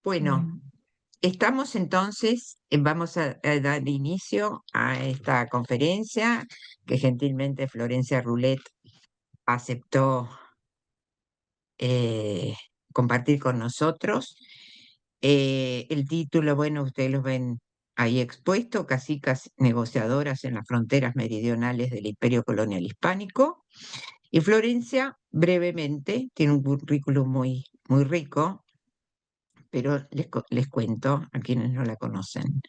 Bueno, Bueno, estamos entonces, vamos a dar inicio a esta conferencia que gentilmente Florencia Roulet aceptó eh, compartir con nosotros. El título, bueno, ustedes lo ven ahí expuesto: Cacicas negociadoras en las fronteras meridionales del Imperio Colonial Hispánico. Y Florencia, brevemente, tiene un currículum muy rico, pero les cuento a quienes no la conocen.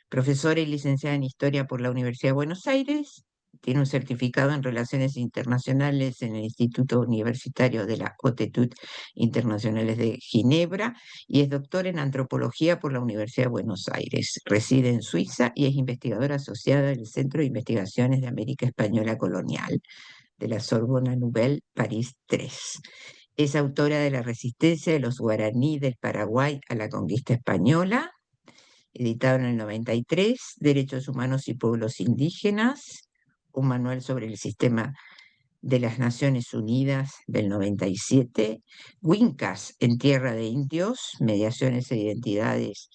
Profesora y licenciada en Historia por la Universidad de Buenos Aires, tiene un certificado en Relaciones Internacionales en el Instituto Universitario de la Haute Études Internacionales de Ginebra y es doctora en Antropología por la Universidad de Buenos Aires. Reside en Suiza y es investigadora asociada del Centro de Investigaciones de América Española Colonial de la Sorbona Nouvelle París III. Es autora de La resistencia de los guaraní del Paraguay a la conquista española, editado en el 93, Derechos Humanos y Pueblos Indígenas, un manual sobre el sistema de las Naciones Unidas del 97, Wincas en Tierra de Indios, Mediaciones e Identidades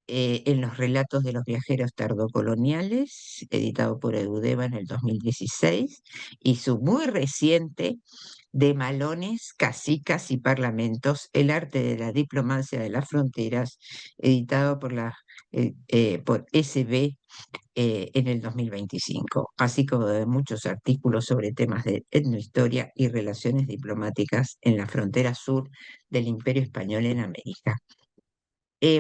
en los relatos de los viajeros tardocoloniales, editado por Edudeva en el 2016, y su muy reciente De Malones, Cacicas y Parlamentos, el arte de la diplomacia de las fronteras, editado por SB en el 2025, así como de muchos artículos sobre temas de etnohistoria y relaciones diplomáticas en la frontera sur del Imperio Español en América.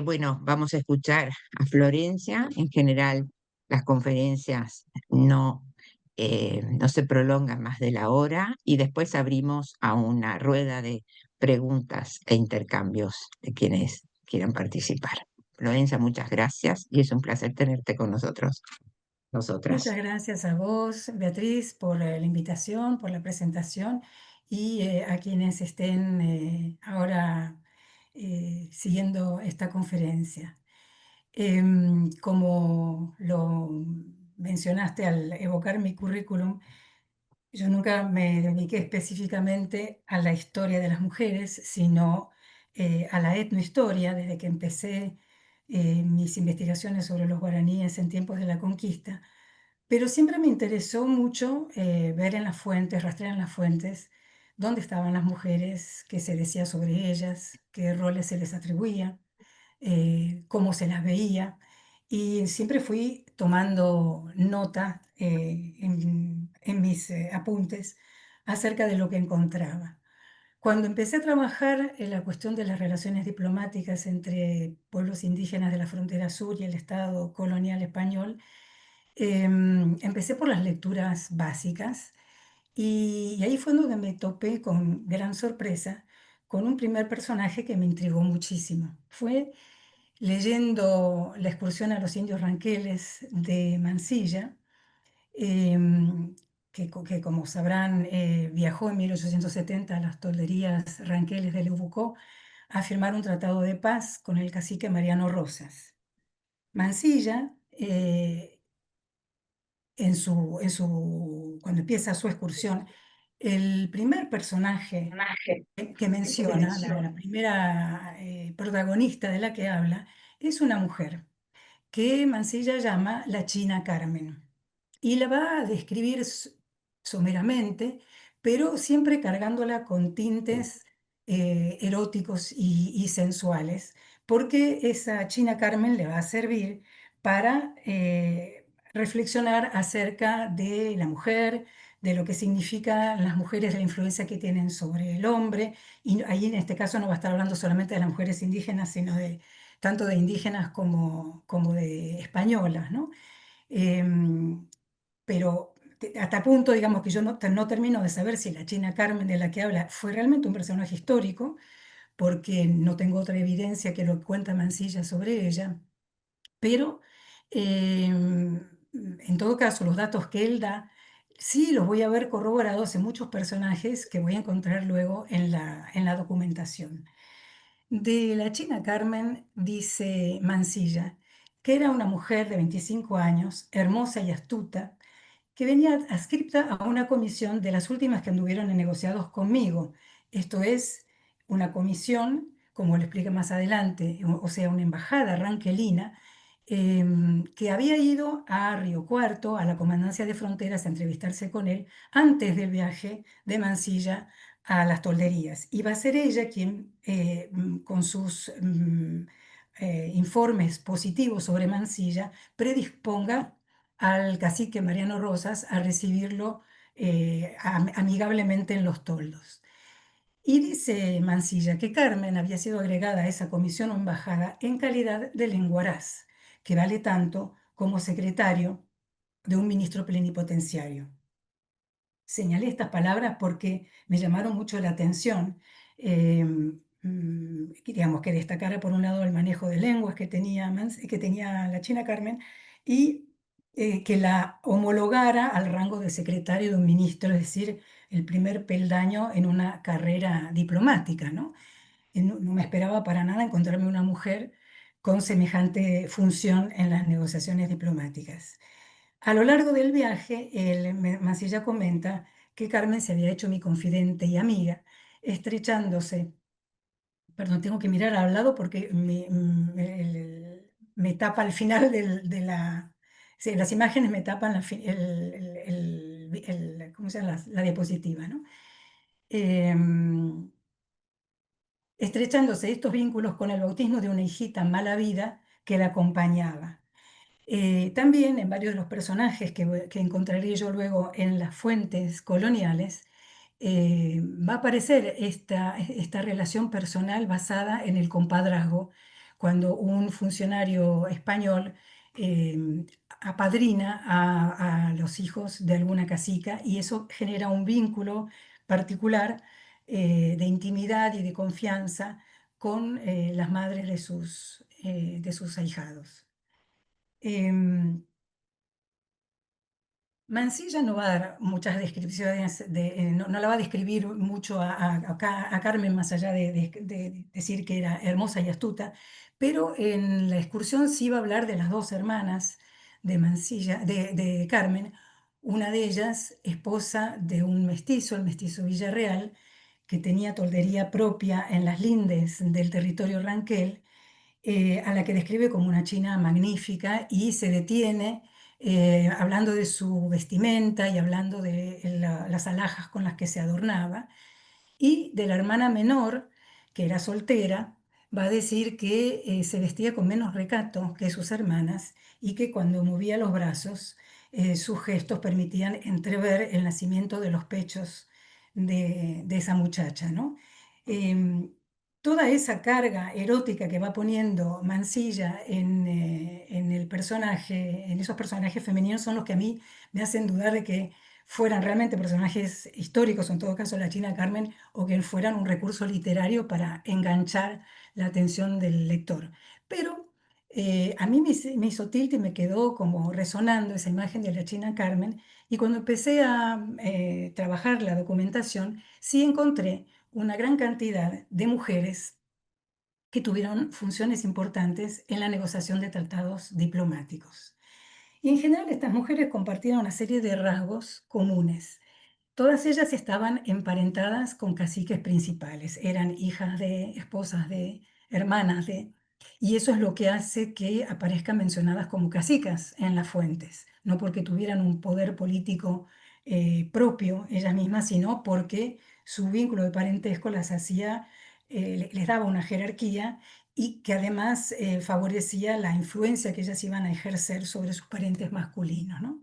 Bueno, vamos a escuchar a Florencia. En general, las conferencias no se prolongan más de la hora y después abrimos a una rueda de preguntas e intercambios de quienes quieran participar. Florencia, muchas gracias y es un placer tenerte con nosotros, muchas nosotras. gracias a vos, Beatriz, por la invitación, por la presentación y a quienes estén ahora siguiendo esta conferencia. Como lo mencionaste al evocar mi currículum, yo nunca me dediqué específicamente a la historia de las mujeres, sino a la etnohistoria, desde que empecé mis investigaciones sobre los guaraníes en tiempos de la conquista. Pero siempre me interesó mucho ver en las fuentes, rastrear en las fuentes, dónde estaban las mujeres, qué se decía sobre ellas, qué roles se les atribuía, cómo se las veía. Y siempre fui tomando nota en mis apuntes acerca de lo que encontraba. Cuando empecé a trabajar en la cuestión de las relaciones diplomáticas entre pueblos indígenas de la frontera sur y el Estado colonial español, empecé por las lecturas básicas y ahí fue donde me topé con gran sorpresa con un primer personaje que me intrigó muchísimo. Fue leyendo La excursión a los indios ranqueles de Mansilla, que como sabrán viajó en 1870 a las tolderías ranqueles de Lebucó a firmar un tratado de paz con el cacique Mariano Rosas. Mansilla cuando empieza su excursión, el primer personaje que menciona, la primera protagonista de la que habla, es una mujer que Mansilla llama la China Carmen. Y la va a describir someramente, pero siempre cargándola con tintes eróticos y sensuales, porque esa China Carmen le va a servir para reflexionar acerca de la mujer, de lo que significan las mujeres, de la influencia que tienen sobre el hombre. Y ahí en este caso no va a estar hablando solamente de las mujeres indígenas, sino de tanto de indígenas como de españolas, ¿no? Em, pero hasta el punto, digamos, que yo no termino de saber si la China Carmen de la que habla fue realmente un personaje histórico, porque no tengo otra evidencia que lo que cuenta Mansilla sobre ella, pero en todo caso, los datos que él da, sí los voy a ver corroborados en muchos personajes que voy a encontrar luego en la documentación. De la China Carmen dice Mansilla que era una mujer de 25 años, hermosa y astuta, que venía adscripta a una comisión de las últimas que anduvieron en negociados conmigo. Esto es una comisión como lo explica más adelante, o sea, una embajada ranquelina, que había ido a Río Cuarto, a la Comandancia de Fronteras, a entrevistarse con él antes del viaje de Mansilla a las tolderías. Y va a ser ella quien, con sus informes positivos sobre Mansilla, predisponga al cacique Mariano Rosas a recibirlo amigablemente en los toldos. Y dice Mansilla que Carmen había sido agregada a esa comisión o embajada en calidad de lenguaraz, que vale tanto como secretario de un ministro plenipotenciario. Señalé estas palabras porque me llamaron mucho la atención, digamos, que destacara por un lado el manejo de lenguas que tenía la China Carmen y que la homologara al rango de secretario de un ministro, es decir, el primer peldaño en una carrera diplomática, ¿no? No me esperaba para nada encontrarme una mujer con semejante función en las negociaciones diplomáticas. A lo largo del viaje, Mansilla comenta que Carmen se había hecho mi confidente y amiga, estrechándose. Perdón, tengo que mirar al lado porque me tapa el final de la... Sí, las imágenes me tapan ¿cómo se llama? La diapositiva, ¿no? Estrechándose estos vínculos con el bautismo de una hijita mala vida que la acompañaba. También en varios de los personajes que encontraré yo luego en las fuentes coloniales, va a aparecer esta relación personal basada en el compadrazgo, cuando un funcionario español apadrina a los hijos de alguna cacica y eso genera un vínculo particular de intimidad y de confianza con las madres de sus ahijados. Em, Mansilla no va a dar muchas descripciones, no la va a describir mucho a Carmen, más allá de decir que era hermosa y astuta, pero en la excursión sí va a hablar de las dos hermanas de Mansilla, de Carmen, una de ellas esposa de un mestizo, el mestizo Villarreal, que tenía toldería propia en las lindes del territorio Ranquel, a la que describe como una china magnífica y se detiene hablando de su vestimenta y hablando de las alhajas con las que se adornaba. Y de la hermana menor, que era soltera, va a decir que se vestía con menos recato que sus hermanas y que cuando movía los brazos, sus gestos permitían entrever el nacimiento de los pechos de esa muchacha, ¿no? Em, Toda esa carga erótica que va poniendo Mansilla en el personaje, en esos personajes femeninos, son los que a mí me hacen dudar de que fueran realmente personajes históricos, o en todo caso la China Carmen, o que fueran un recurso literario para enganchar la atención del lector. Pero a mí me hizo tilt y me quedó como resonando esa imagen de la China Carmen, y cuando empecé a trabajar la documentación, sí encontré una gran cantidad de mujeres que tuvieron funciones importantes en la negociación de tratados diplomáticos. Y en general estas mujeres compartían una serie de rasgos comunes. Todas ellas estaban emparentadas con caciques principales, eran hijas de, esposas de, hermanas de, y eso es lo que hace que aparezcan mencionadas como cacicas en las fuentes, no porque tuvieran un poder político propio ellas mismas, sino porque su vínculo de parentesco las hacía, les daba una jerarquía y que además favorecía la influencia que ellas iban a ejercer sobre sus parientes masculinos, ¿no?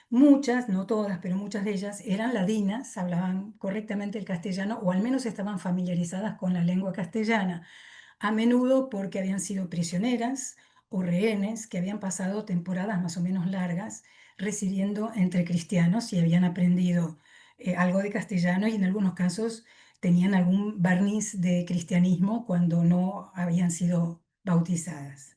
Muchas, no todas, pero muchas de ellas eran ladinas, hablaban correctamente el castellano o al menos estaban familiarizadas con la lengua castellana, a menudo porque habían sido prisioneras o rehenes que habían pasado temporadas más o menos largas residiendo entre cristianos y habían aprendido algo de castellano y en algunos casos tenían algún barniz de cristianismo cuando no habían sido bautizadas.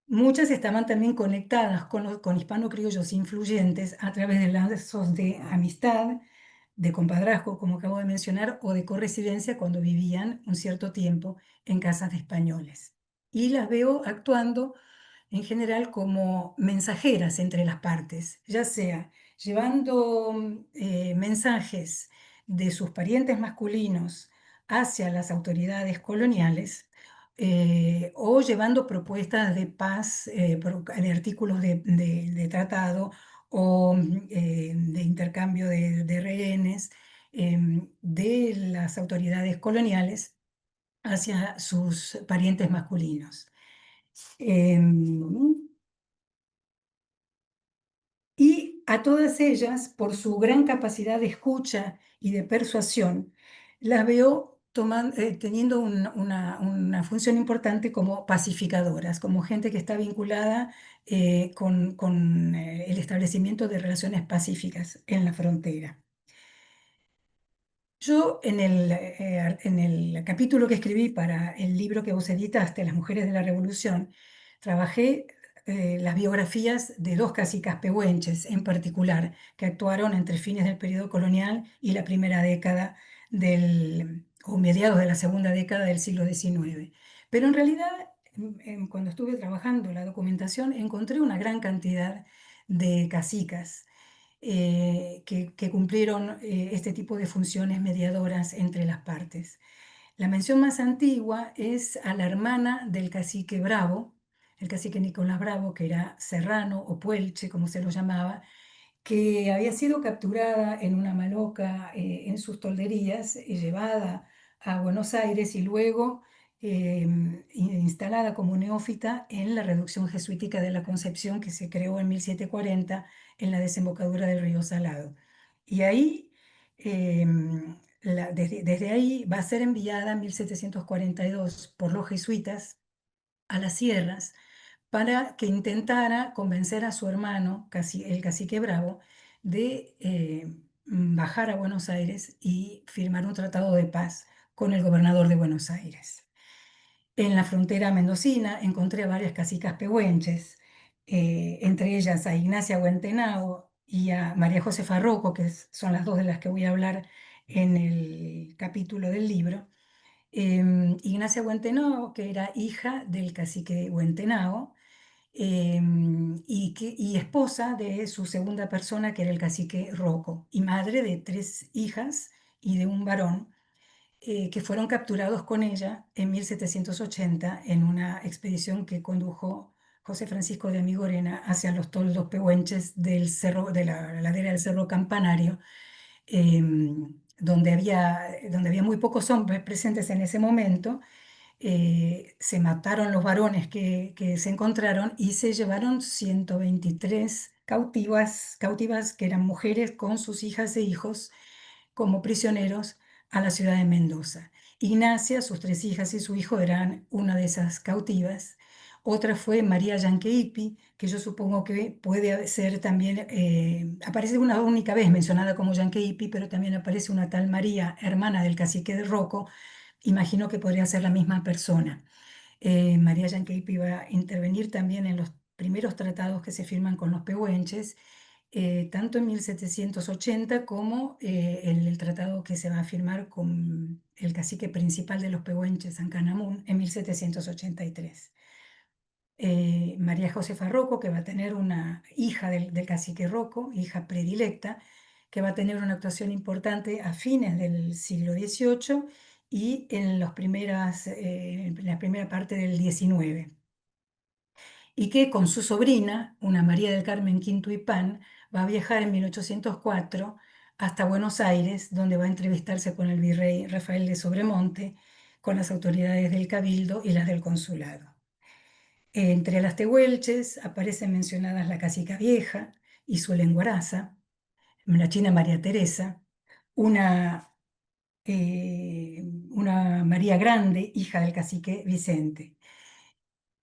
Muchas estaban también conectadas con hispano-criollos influyentes a través de lazos de amistad, de compadrazgo, como acabo de mencionar, o de corresidencia cuando vivían un cierto tiempo en casas de españoles. Y las veo actuando en general como mensajeras entre las partes, ya sea llevando mensajes de sus parientes masculinos hacia las autoridades coloniales, o llevando propuestas de paz, de artículos de tratado o de intercambio de rehenes de las autoridades coloniales hacia sus parientes masculinos. Em, y a todas ellas, por su gran capacidad de escucha y de persuasión, las veo teniendo una función importante como pacificadoras, como gente que está vinculada con el establecimiento de relaciones pacíficas en la frontera. Yo en el capítulo que escribí para el libro que vos editaste, Las Mujeres de la Revolución, trabajé las biografías de dos cacicas pehuenches en particular, que actuaron entre fines del periodo colonial y la primera década o mediados de la segunda década del siglo XIX. Pero en realidad, cuando estuve trabajando la documentación, encontré una gran cantidad de cacicas que cumplieron este tipo de funciones mediadoras entre las partes. La mención más antigua es a la hermana del cacique Bravo, el cacique Nicolás Bravo, que era serrano o puelche, como se lo llamaba, que había sido capturada en una maloca en sus tolderías y llevada a Buenos Aires y luego instalada como neófita en la reducción jesuítica de la Concepción que se creó en 1740 en la desembocadura del río Salado. Y ahí, desde ahí va a ser enviada en 1742 por los jesuitas a las sierras para que intentara convencer a su hermano, el cacique Bravo, de bajar a Buenos Aires y firmar un tratado de paz con el gobernador de Buenos Aires. En la frontera mendocina encontré a varias cacicas pehuenches, entre ellas a Ignacia Huentenao y a María Josefa Rocco, que son las dos de las que voy a hablar en el capítulo del libro. Ignacia Huentenao, que era hija del cacique Huentenao, y esposa de su segunda persona, que era el cacique Rocco, y madre de 3 hijas y de un varón, que fueron capturados con ella en 1780 en una expedición que condujo José Francisco de Amigorena hacia los toldos pehuenches del cerro, de la ladera del Cerro Campanario, donde había muy pocos hombres presentes en ese momento. Se mataron los varones que se encontraron y se llevaron 123 cautivas que eran mujeres con sus hijas e hijos como prisioneros a la ciudad de Mendoza. Ignacia, sus 3 hijas y su hijo eran una de esas cautivas. Otra fue María Yanqueipi, que yo supongo que puede ser también, aparece una única vez mencionada como Yanqueipi, pero también aparece una tal María, hermana del cacique de Rocco. Imagino que podría ser la misma persona. María Yanqueipi va a intervenir también en los primeros tratados que se firman con los pehuenches, tanto en 1780 como el tratado que se va a firmar con el cacique principal de los pehuenches, Ancanamun, en 1783. María Josefa Rocco, que va a tener una hija del cacique Rocco, hija predilecta, que va a tener una actuación importante a fines del siglo XVIII y en en la primera parte del XIX, y que con su sobrina, una María del Carmen Quinto y Pan, va a viajar en 1804 hasta Buenos Aires, donde va a entrevistarse con el virrey Rafael de Sobremonte, con las autoridades del Cabildo y las del Consulado. Entre las tehuelches aparecen mencionadas la Casica Vieja y su lenguaraza, la china María Teresa, una, una María Grande, hija del cacique Vicente.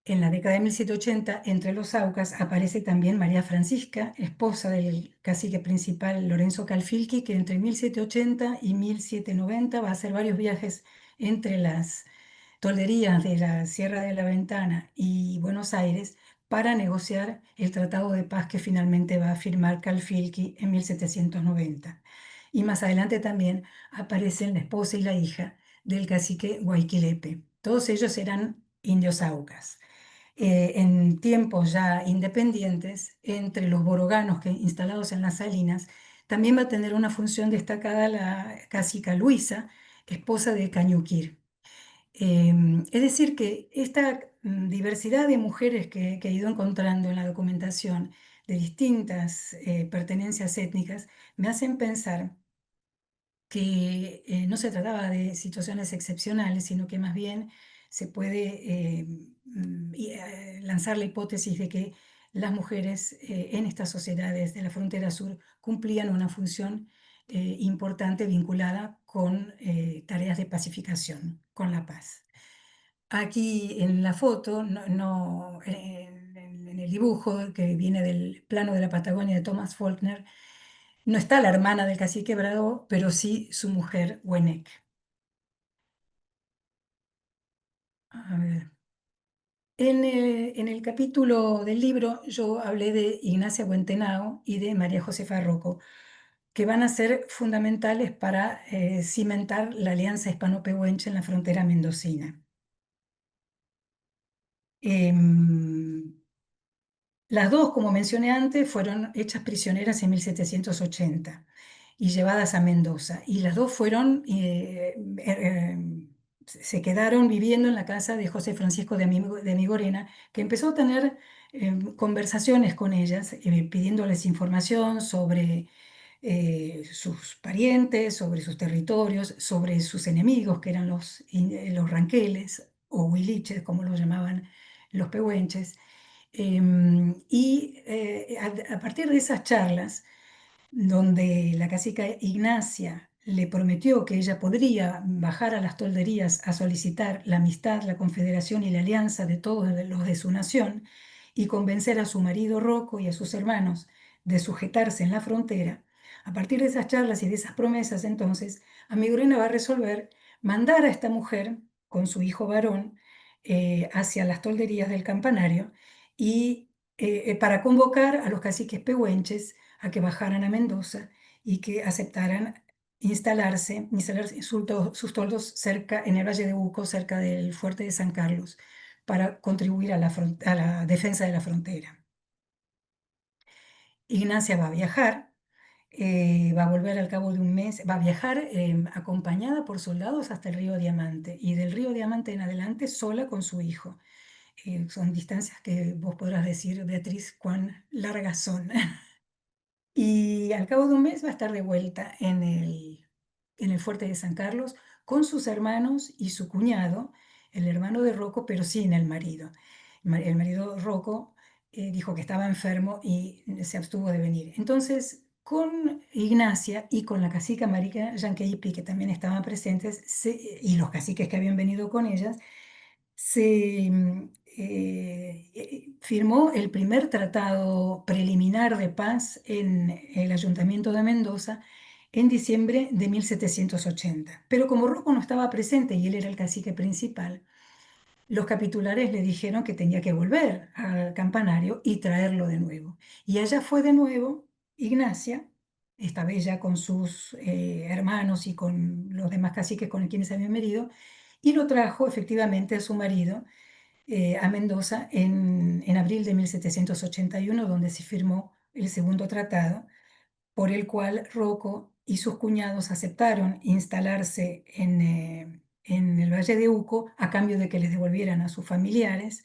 En la década de 1780, entre los Aucas, aparece también María Francisca, esposa del cacique principal Lorenzo Calfilqui, que entre 1780 y 1790 va a hacer varios viajes entre las tolderías de la Sierra de la Ventana y Buenos Aires para negociar el tratado de paz que finalmente va a firmar Calfilqui en 1790. Y más adelante también aparecen la esposa y la hija del cacique Guayquilepe. Todos ellos eran indios aucas. En tiempos ya independientes, entre los boroganos que instalados en las salinas, también va a tener una función destacada la cacica Luisa, esposa de Cañuquir. Es decir, que esta diversidad de mujeres que he ido encontrando en la documentación de distintas pertenencias étnicas me hacen pensar que no se trataba de situaciones excepcionales, sino que más bien se puede lanzar la hipótesis de que las mujeres en estas sociedades de la frontera sur cumplían una función importante vinculada con tareas de pacificación, con la paz. Aquí en la foto, en el dibujo que viene del plano de la Patagonia de Thomas Faulkner, no está la hermana del cacique Bravo, pero sí su mujer, Wenek. A ver. En el capítulo del libro yo hablé de Ignacia Buentenao y de María Josefa Rocco, que van a ser fundamentales para cimentar la alianza hispano-pehuenche en la frontera mendocina. Em, Las dos, como mencioné antes, fueron hechas prisioneras en 1780 y llevadas a Mendoza. Y las dos fueron, se quedaron viviendo en la casa de José Francisco de Migorena, que empezó a tener conversaciones con ellas, pidiéndoles información sobre sus parientes, sobre sus territorios, sobre sus enemigos, que eran los ranqueles o huiliches, como los llamaban los pehuenches. A partir de esas charlas, donde la cacica Ignacia le prometió que ella podría bajar a las tolderías a solicitar la amistad, la confederación y la alianza de todos los de su nación y convencer a su marido Rocco y a sus hermanos de sujetarse en la frontera, a partir de esas charlas y de esas promesas, entonces, Amigorena va a resolver mandar a esta mujer con su hijo varón hacia las tolderías del campanario y para convocar a los caciques pehuenches a que bajaran a Mendoza y que aceptaran instalar sus toldos cerca, en el Valle de Uco, cerca del fuerte de San Carlos, para contribuir a la defensa de la frontera. Ignacia va a viajar, va a volver al cabo de un mes, va a viajar acompañada por soldados hasta el río Diamante y del río Diamante en adelante sola con su hijo. Son distancias que vos podrás decir, Beatriz, cuán largas son. Y al cabo de un mes va a estar de vuelta en el fuerte de San Carlos con sus hermanos y su cuñado, el hermano de Rocco, pero sin el marido. El marido Rocco dijo que estaba enfermo y se abstuvo de venir. Entonces, con Ignacia y con la cacica Marica Yanqueipi, que también estaban presentes, y los caciques que habían venido con ellas, se firmó el primer tratado preliminar de paz en el Ayuntamiento de Mendoza en diciembre de 1780. Pero como Rocco no estaba presente y él era el cacique principal, los capitulares le dijeron que tenía que volver al campanario y traerlo de nuevo. Y allá fue de nuevo Ignacia, esta vez ya con sus hermanos y con los demás caciques con quienes habían venido, y lo trajo efectivamente a su marido a Mendoza en abril de 1781, donde se firmó el segundo tratado, por el cual Rocco y sus cuñados aceptaron instalarse en el Valle de Uco a cambio de que les devolvieran a sus familiares,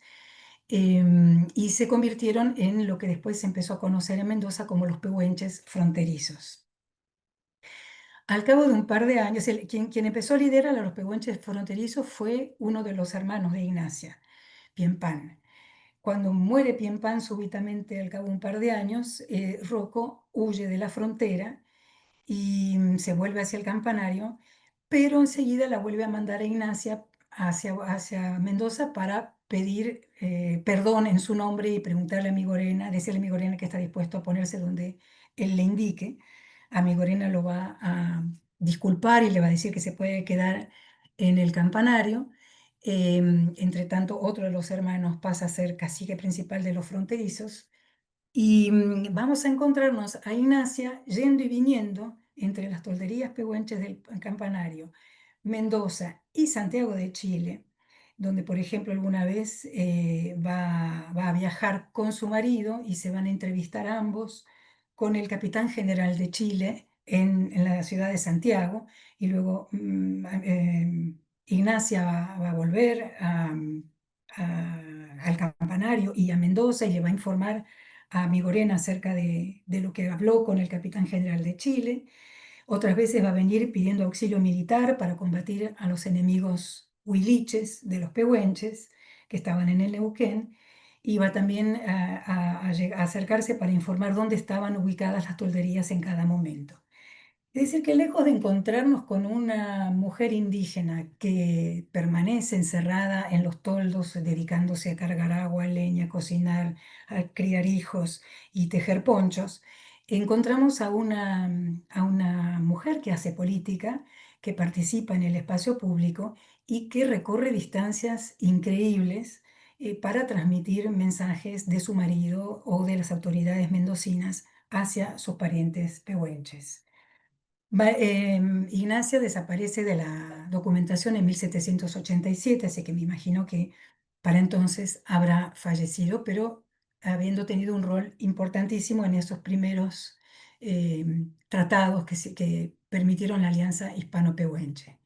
y se convirtieron en lo que después se empezó a conocer en Mendoza como los pehuenches fronterizos. Al cabo de un par de años, quien empezó a liderar a los pehuenches fronterizos fue uno de los hermanos de Ignacia, Piempán. Cuando muere Piempán súbitamente al cabo de un par de años, Rocco huye de la frontera y se vuelve hacia el campanario, pero enseguida la vuelve a mandar a Ignacia hacia Mendoza para pedir perdón en su nombre y preguntarle a Migorena, decirle a Migorena que está dispuesto a ponerse donde él le indique. A Migorena lo va a disculpar y le va a decir que se puede quedar en el campanario. Entre tanto, otro de los hermanos pasa a ser cacique principal de los fronterizos y vamos a encontrarnos a Ignacia yendo y viniendo entre las tolderías pehuenches del Campanario, Mendoza y Santiago de Chile, donde, por ejemplo, alguna vez va a viajar con su marido y se van a entrevistar ambos con el capitán general de Chile, en la ciudad de Santiago, y luego Ignacia va a volver al campanario y a Mendoza y le va a informar a Migorena acerca de lo que habló con el capitán general de Chile. Otras veces va a venir pidiendo auxilio militar para combatir a los enemigos huiliches de los pehuenches que estaban en el Neuquén, y va también a acercarse para informar dónde estaban ubicadas las tolderías en cada momento. Es decir, que lejos de encontrarnos con una mujer indígena que permanece encerrada en los toldos, dedicándose a cargar agua, leña, cocinar, a criar hijos y tejer ponchos, encontramos a una mujer que hace política, que participa en el espacio público y que recorre distancias increíbles para transmitir mensajes de su marido o de las autoridades mendocinas hacia sus parientes pehuenches. Ignacia desaparece de la documentación en 1787, así que me imagino que para entonces habrá fallecido, pero habiendo tenido un rol importantísimo en esos primeros tratados que permitieron la alianza hispano-pehuenche.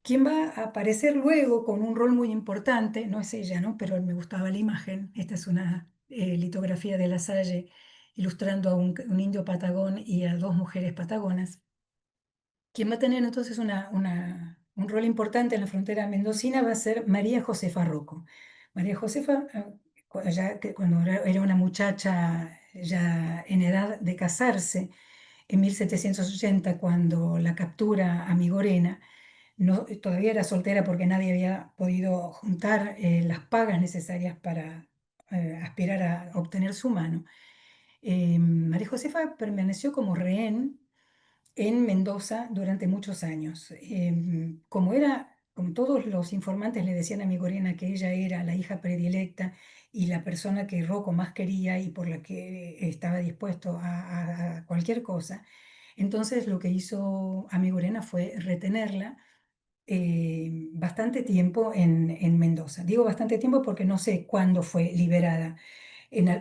Quien va a aparecer luego con un rol muy importante, no es ella, ¿no? Pero me gustaba la imagen. Esta es una litografía de La Salle ilustrando a un indio patagón y a dos mujeres patagonas. Quien va a tener entonces un rol importante en la frontera mendocina va a ser María Josefa Rocco. María Josefa, cuando era una muchacha ya en edad de casarse, en 1780, cuando la captura a Migorena, no, todavía era soltera porque nadie había podido juntar las pagas necesarias para aspirar a obtener su mano. María Josefa permaneció como rehén en Mendoza durante muchos años. Como todos los informantes le decían a Migorena que ella era la hija predilecta y la persona que Rocco más quería y por la que estaba dispuesto a cualquier cosa, entonces lo que hizo a Migorena fue retenerla bastante tiempo en Mendoza. Digo bastante tiempo porque no sé cuándo fue liberada.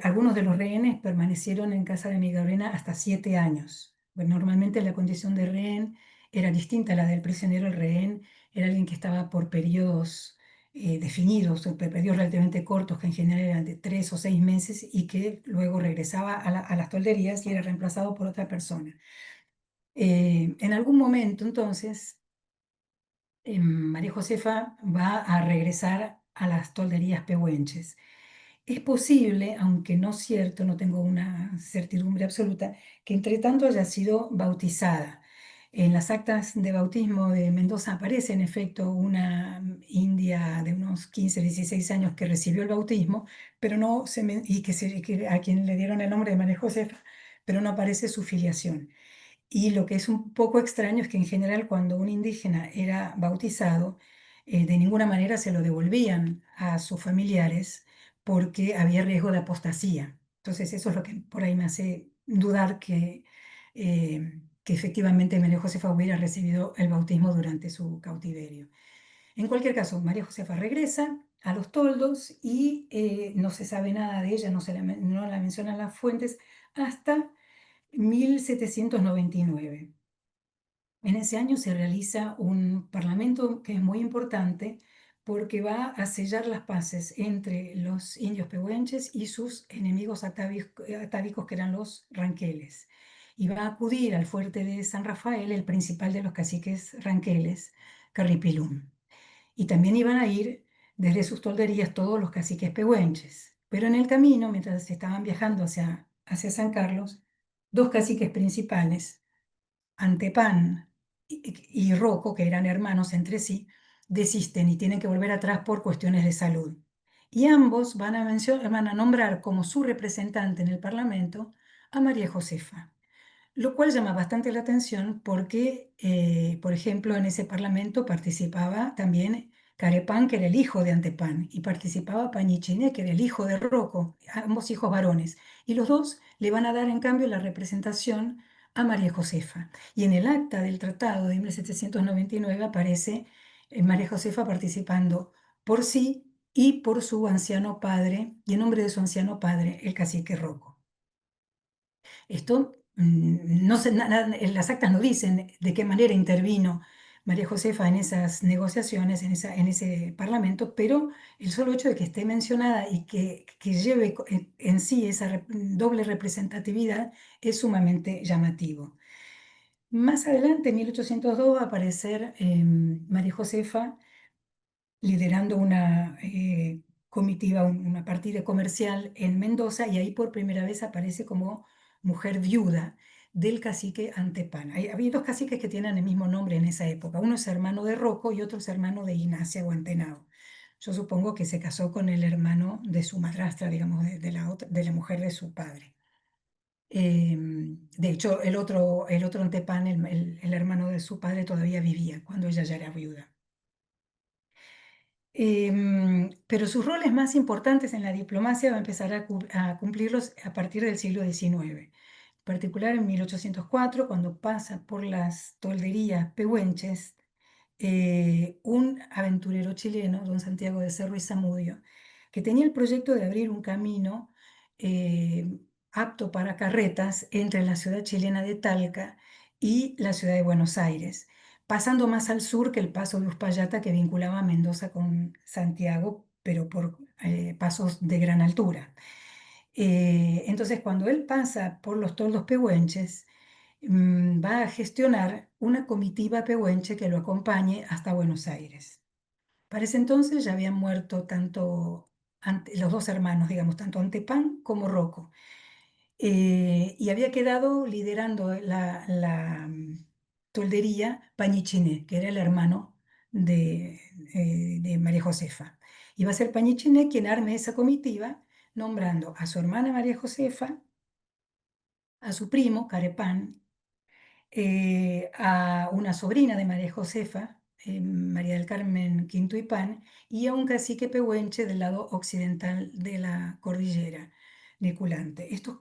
Algunos de los rehenes permanecieron en casa de Migorena hasta 7 años. Bueno, normalmente la condición de rehén era distinta a la del prisionero. El rehén era alguien que estaba por periodos definidos, o periodos relativamente cortos, que en general eran de 3 o 6 meses, y que luego regresaba a las tolderías y era reemplazado por otra persona. En algún momento, entonces, María Josefa va a regresar a las tolderías pehuenches. Es posible, aunque no cierto, no tengo una certidumbre absoluta, que entre tanto haya sido bautizada. En las actas de bautismo de Mendoza aparece en efecto una india de unos 15, 16 años que recibió el bautismo, pero no y a quien le dieron el nombre de María Josefa, pero no aparece su filiación. Y lo que es un poco extraño es que en general cuando un indígena era bautizado, de ninguna manera se lo devolvían a sus familiares porque había riesgo de apostasía. Entonces eso es lo que por ahí me hace dudar que efectivamente María Josefa hubiera recibido el bautismo durante su cautiverio. En cualquier caso, María Josefa regresa a los toldos y no se sabe nada de ella, no la mencionan las fuentes hasta 1799. En ese año se realiza un parlamento que es muy importante porque va a sellar las paces entre los indios pehuenches y sus enemigos atávicos, que eran los ranqueles. Y va a acudir al fuerte de San Rafael el principal de los caciques ranqueles, Carripilum. Y también iban a ir desde sus tolderías todos los caciques pehuenches. Pero en el camino, mientras estaban viajando hacia San Carlos, dos caciques principales, Antepán y Roco, que eran hermanos entre sí, desisten y tienen que volver atrás por cuestiones de salud. Y ambos van a nombrar como su representante en el Parlamento a María Josefa, lo cual llama bastante la atención porque, por ejemplo, en ese parlamento participaba también Carepán, que era el hijo de Antepán, y participaba Pañichiné, que era el hijo de Rocco, ambos hijos varones, y los dos le van a dar en cambio la representación a María Josefa. Y en el acta del tratado de 1799 aparece María Josefa participando por sí y por su anciano padre, y en nombre de su anciano padre, el cacique Rocco. Esto No sé, las actas no dicen de qué manera intervino María Josefa en esas negociaciones, en ese parlamento, pero el solo hecho de que esté mencionada y que lleve en sí esa doble representatividad es sumamente llamativo. Más adelante, en 1802, va a aparecer María Josefa liderando una comitiva, una partida comercial en Mendoza, y ahí por primera vez aparece como mujer viuda del cacique Antepán. Había dos caciques que tienen el mismo nombre en esa época. Uno es hermano de Rocco y otro es hermano de Ignacia Guantenao. Yo supongo que se casó con el hermano de su madrastra, digamos, de la mujer de su padre. De hecho, el otro Antepán, el hermano de su padre, todavía vivía cuando ella ya era viuda. Pero sus roles más importantes en la diplomacia va a empezar a cumplirlos a partir del siglo XIX. En particular en 1804, cuando pasa por las tolderías pehuenches, un aventurero chileno, don Santiago de Cerro y Zamudio, que tenía el proyecto de abrir un camino apto para carretas entre la ciudad chilena de Talca y la ciudad de Buenos Aires, pasando más al sur que el paso de Uspallata que vinculaba a Mendoza con Santiago, pero por pasos de gran altura. Entonces, cuando él pasa por los toldos pehuenches, va a gestionar una comitiva pehuenche que lo acompañe hasta Buenos Aires. Para ese entonces ya habían muerto los dos hermanos, digamos, tanto Antepán como Rocco. Y había quedado liderando la toldería Pañichiné, que era el hermano de María Josefa. Iba a ser Pañichiné quien arme esa comitiva, nombrando a su hermana María Josefa, a su primo Carepán, a una sobrina de María Josefa, María del Carmen Quinto y Pan, y a un cacique pehuenche del lado occidental de la cordillera Niculante. Estos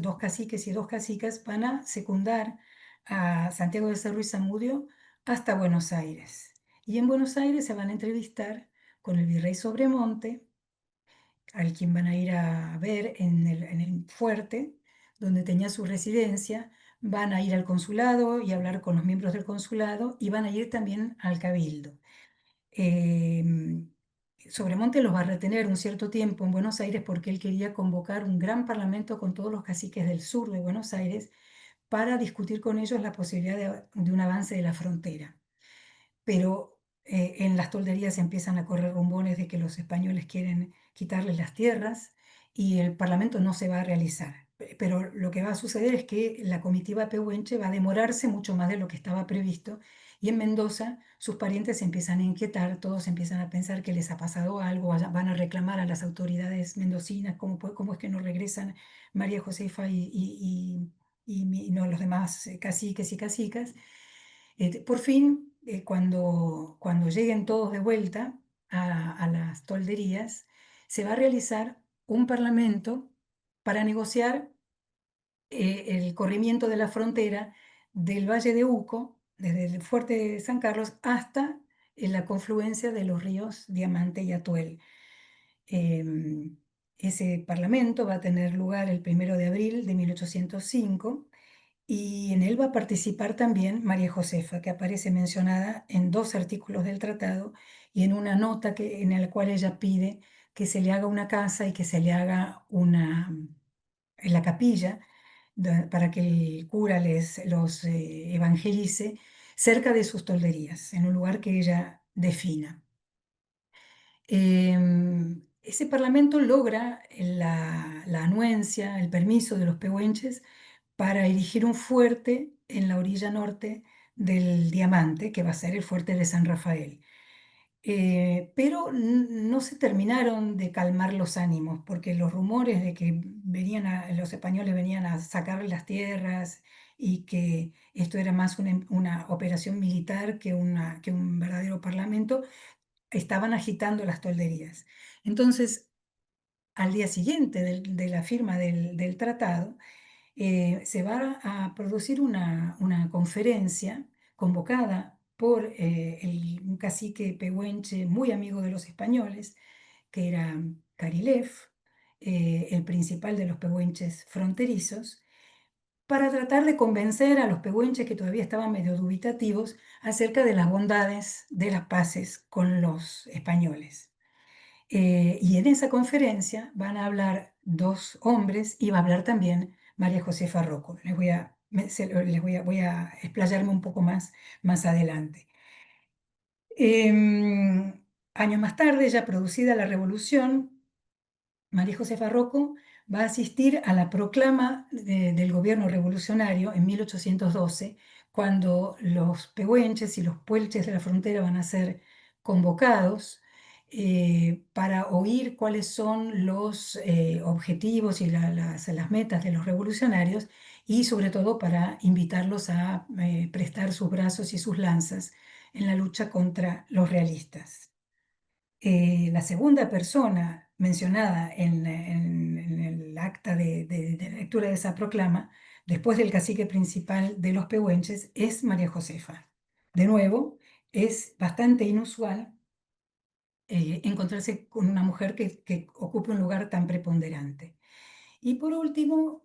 dos caciques y dos cacicas van a secundar a Santiago de Cerro y Zamudio hasta Buenos Aires. Y en Buenos Aires se van a entrevistar con el virrey Sobremonte, al quien van a ir a ver en el fuerte, donde tenía su residencia, van a ir al consulado y hablar con los miembros del consulado y van a ir también al cabildo. Eh, Sobremonte los va a retener un cierto tiempo en Buenos Aires porque él quería convocar un gran parlamento con todos los caciques del sur de Buenos Aires para discutir con ellos la posibilidad de un avance de la frontera, pero en las tolderías empiezan a correr rumores de que los españoles quieren quitarles las tierras y el parlamento no se va a realizar. Pero lo que va a suceder es que la comitiva pehuenche va a demorarse mucho más de lo que estaba previsto, y en Mendoza sus parientes se empiezan a inquietar, todos empiezan a pensar que les ha pasado algo, van a reclamar a las autoridades mendocinas cómo es que no regresan María Josefa y no los demás caciques y cacicas. Por fin, cuando lleguen todos de vuelta a las tolderías, se va a realizar un parlamento para negociar el corrimiento de la frontera del Valle de Uco, desde el fuerte de San Carlos hasta la confluencia de los ríos Diamante y Atuel. Em, Ese parlamento va a tener lugar el 1 de abril de 1805, y en él va a participar también María Josefa, que aparece mencionada en dos artículos del tratado y en una nota en la cual ella pide que se le haga una casa y que se le haga en la capilla para que el cura los evangelice cerca de sus tolderías, en un lugar que ella defina. Ese parlamento logra la anuencia, el permiso de los pehuenches para erigir un fuerte en la orilla norte del Diamante, que va a ser el fuerte de San Rafael. Pero no se terminaron de calmar los ánimos, porque los rumores de que los españoles venían a sacar las tierras y que esto era más una operación militar que un verdadero parlamento, estaban agitando las tolderías. Entonces, al día siguiente de la firma del tratado, se va a producir una conferencia convocada por un cacique pehuenche muy amigo de los españoles, que era Carilef, el principal de los pehuenches fronterizos, para tratar de convencer a los pehuenches que todavía estaban medio dubitativos acerca de las bondades de las paces con los españoles. Y en esa conferencia van a hablar dos hombres y va a hablar también María Josefa Rocco. Voy a explayarme un poco más adelante. Años más tarde, ya producida la revolución, María Josefa Rocco va a asistir a la proclama del gobierno revolucionario en 1812, cuando los pehuenches y los puelches de la frontera van a ser convocados para oír cuáles son los objetivos y las metas de los revolucionarios y sobre todo para invitarlos a prestar sus brazos y sus lanzas en la lucha contra los realistas. La segunda persona mencionada en el acta de lectura de esa proclama, después del cacique principal de los pehuenches, es María Josefa. De nuevo, es bastante inusual encontrarse con una mujer que ocupe un lugar tan preponderante. Y por último,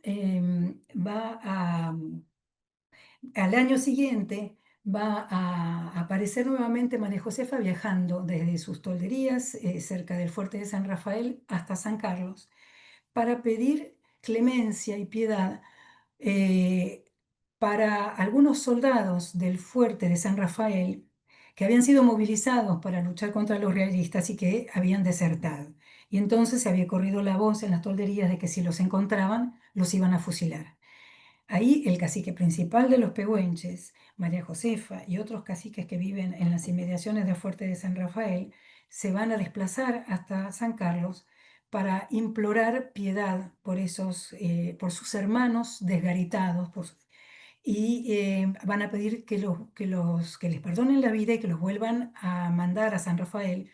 al año siguiente va a aparecer nuevamente María Josefa viajando desde sus tolderías cerca del fuerte de San Rafael hasta San Carlos para pedir clemencia y piedad eh, para algunos soldados del fuerte de San Rafael que habían sido movilizados para luchar contra los realistas y que habían desertado. Y entonces se había corrido la voz en las tolderías de que si los encontraban, los iban a fusilar. Ahí el cacique principal de los pehuenches, María Josefa, y otros caciques que viven en las inmediaciones del fuerte de San Rafael, se van a desplazar hasta San Carlos para implorar piedad por por sus hermanos desgaritados, y van a pedir que les perdonen la vida y que los vuelvan a mandar a San Rafael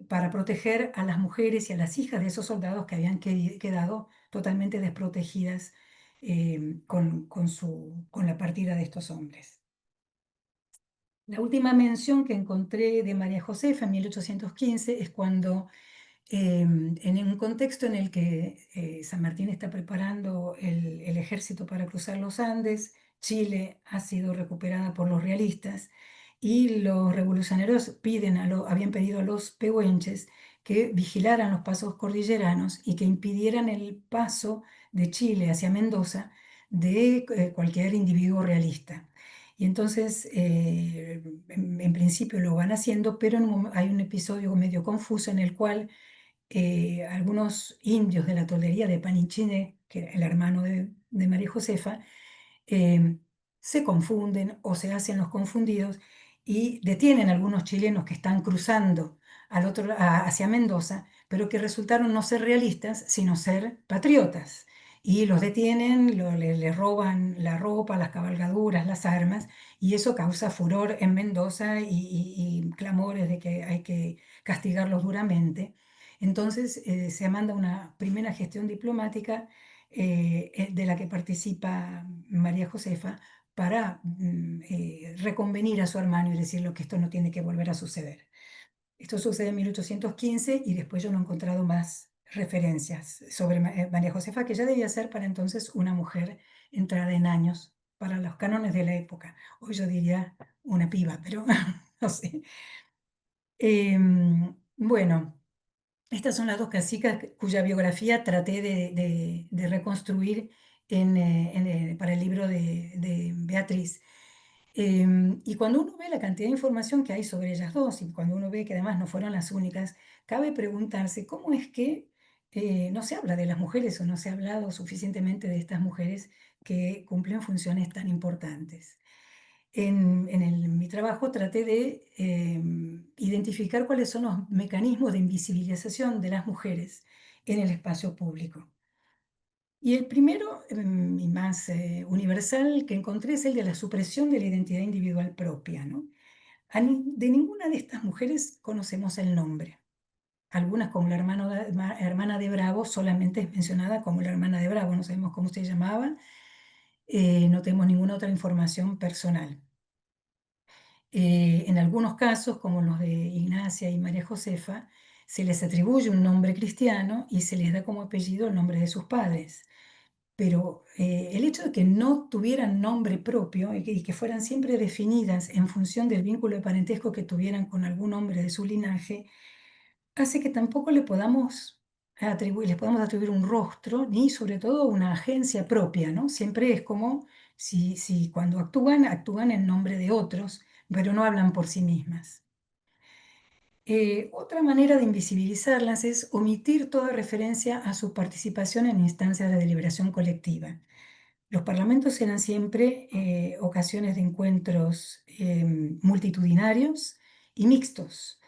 para proteger a las mujeres y a las hijas de esos soldados que habían quedado totalmente desprotegidas con la partida de estos hombres. La última mención que encontré de María Josefa en 1815 es cuando, en un contexto en el que San Martín está preparando el ejército para cruzar los Andes, Chile ha sido recuperada por los realistas y los revolucionarios habían pedido a los pehuenches que vigilaran los pasos cordilleranos y que impidieran el paso de Chile hacia Mendoza de cualquier individuo realista. Y entonces, en principio lo van haciendo, pero hay un episodio medio confuso en el cual algunos indios de la toldería de Panichine, que era el hermano de María Josefa, eh, se confunden o se hacen los confundidos y detienen a algunos chilenos que están cruzando hacia Mendoza, pero que resultaron no ser realistas, sino ser patriotas. Y los detienen, les roban la ropa, las cabalgaduras, las armas, y eso causa furor en Mendoza y clamores de que hay que castigarlos duramente. Entonces se manda una primera gestión diplomática de la que participa María Josefa para reconvenir a su hermano y decirle que esto no tiene que volver a suceder. Esto sucede en 1815 y después yo no he encontrado más referencias sobre María Josefa, que ya debía ser para entonces una mujer entrada en años para los cánones de la época. Hoy yo diría una piba, pero no sé. Bueno. Estas son las dos casicas cuya biografía traté de reconstruir para el libro de Beatriz. Y cuando uno ve la cantidad de información que hay sobre ellas dos y cuando uno ve que además no fueron las únicas, cabe preguntarse cómo es que no se habla de las mujeres o no se ha hablado suficientemente de estas mujeres que cumplen funciones tan importantes. En mi trabajo traté de identificar cuáles son los mecanismos de invisibilización de las mujeres en el espacio público. Y el primero y más universal que encontré es el de la supresión de la identidad individual propia, ¿no? De ninguna de estas mujeres conocemos el nombre. Algunas, como hermana de Bravo, solamente es mencionada como la hermana de Bravo, no sabemos cómo se llamaba, no tenemos ninguna otra información personal. En algunos casos, como los de Ignacia y María Josefa, se les atribuye un nombre cristiano y se les da como apellido el nombre de sus padres. pero el hecho de que no tuvieran nombre propio y que fueran siempre definidas en función del vínculo de parentesco que tuvieran con algún hombre de su linaje, hace que tampoco les podamos atribuir un rostro ni sobre todo una agencia propia, ¿no? Siempre es como si cuando actúan, actúan en nombre de otros, pero no hablan por sí mismas. Otra manera de invisibilizarlas es omitir toda referencia a su participación en instancias de deliberación colectiva. Los parlamentos eran siempre ocasiones de encuentros multitudinarios y mixtos.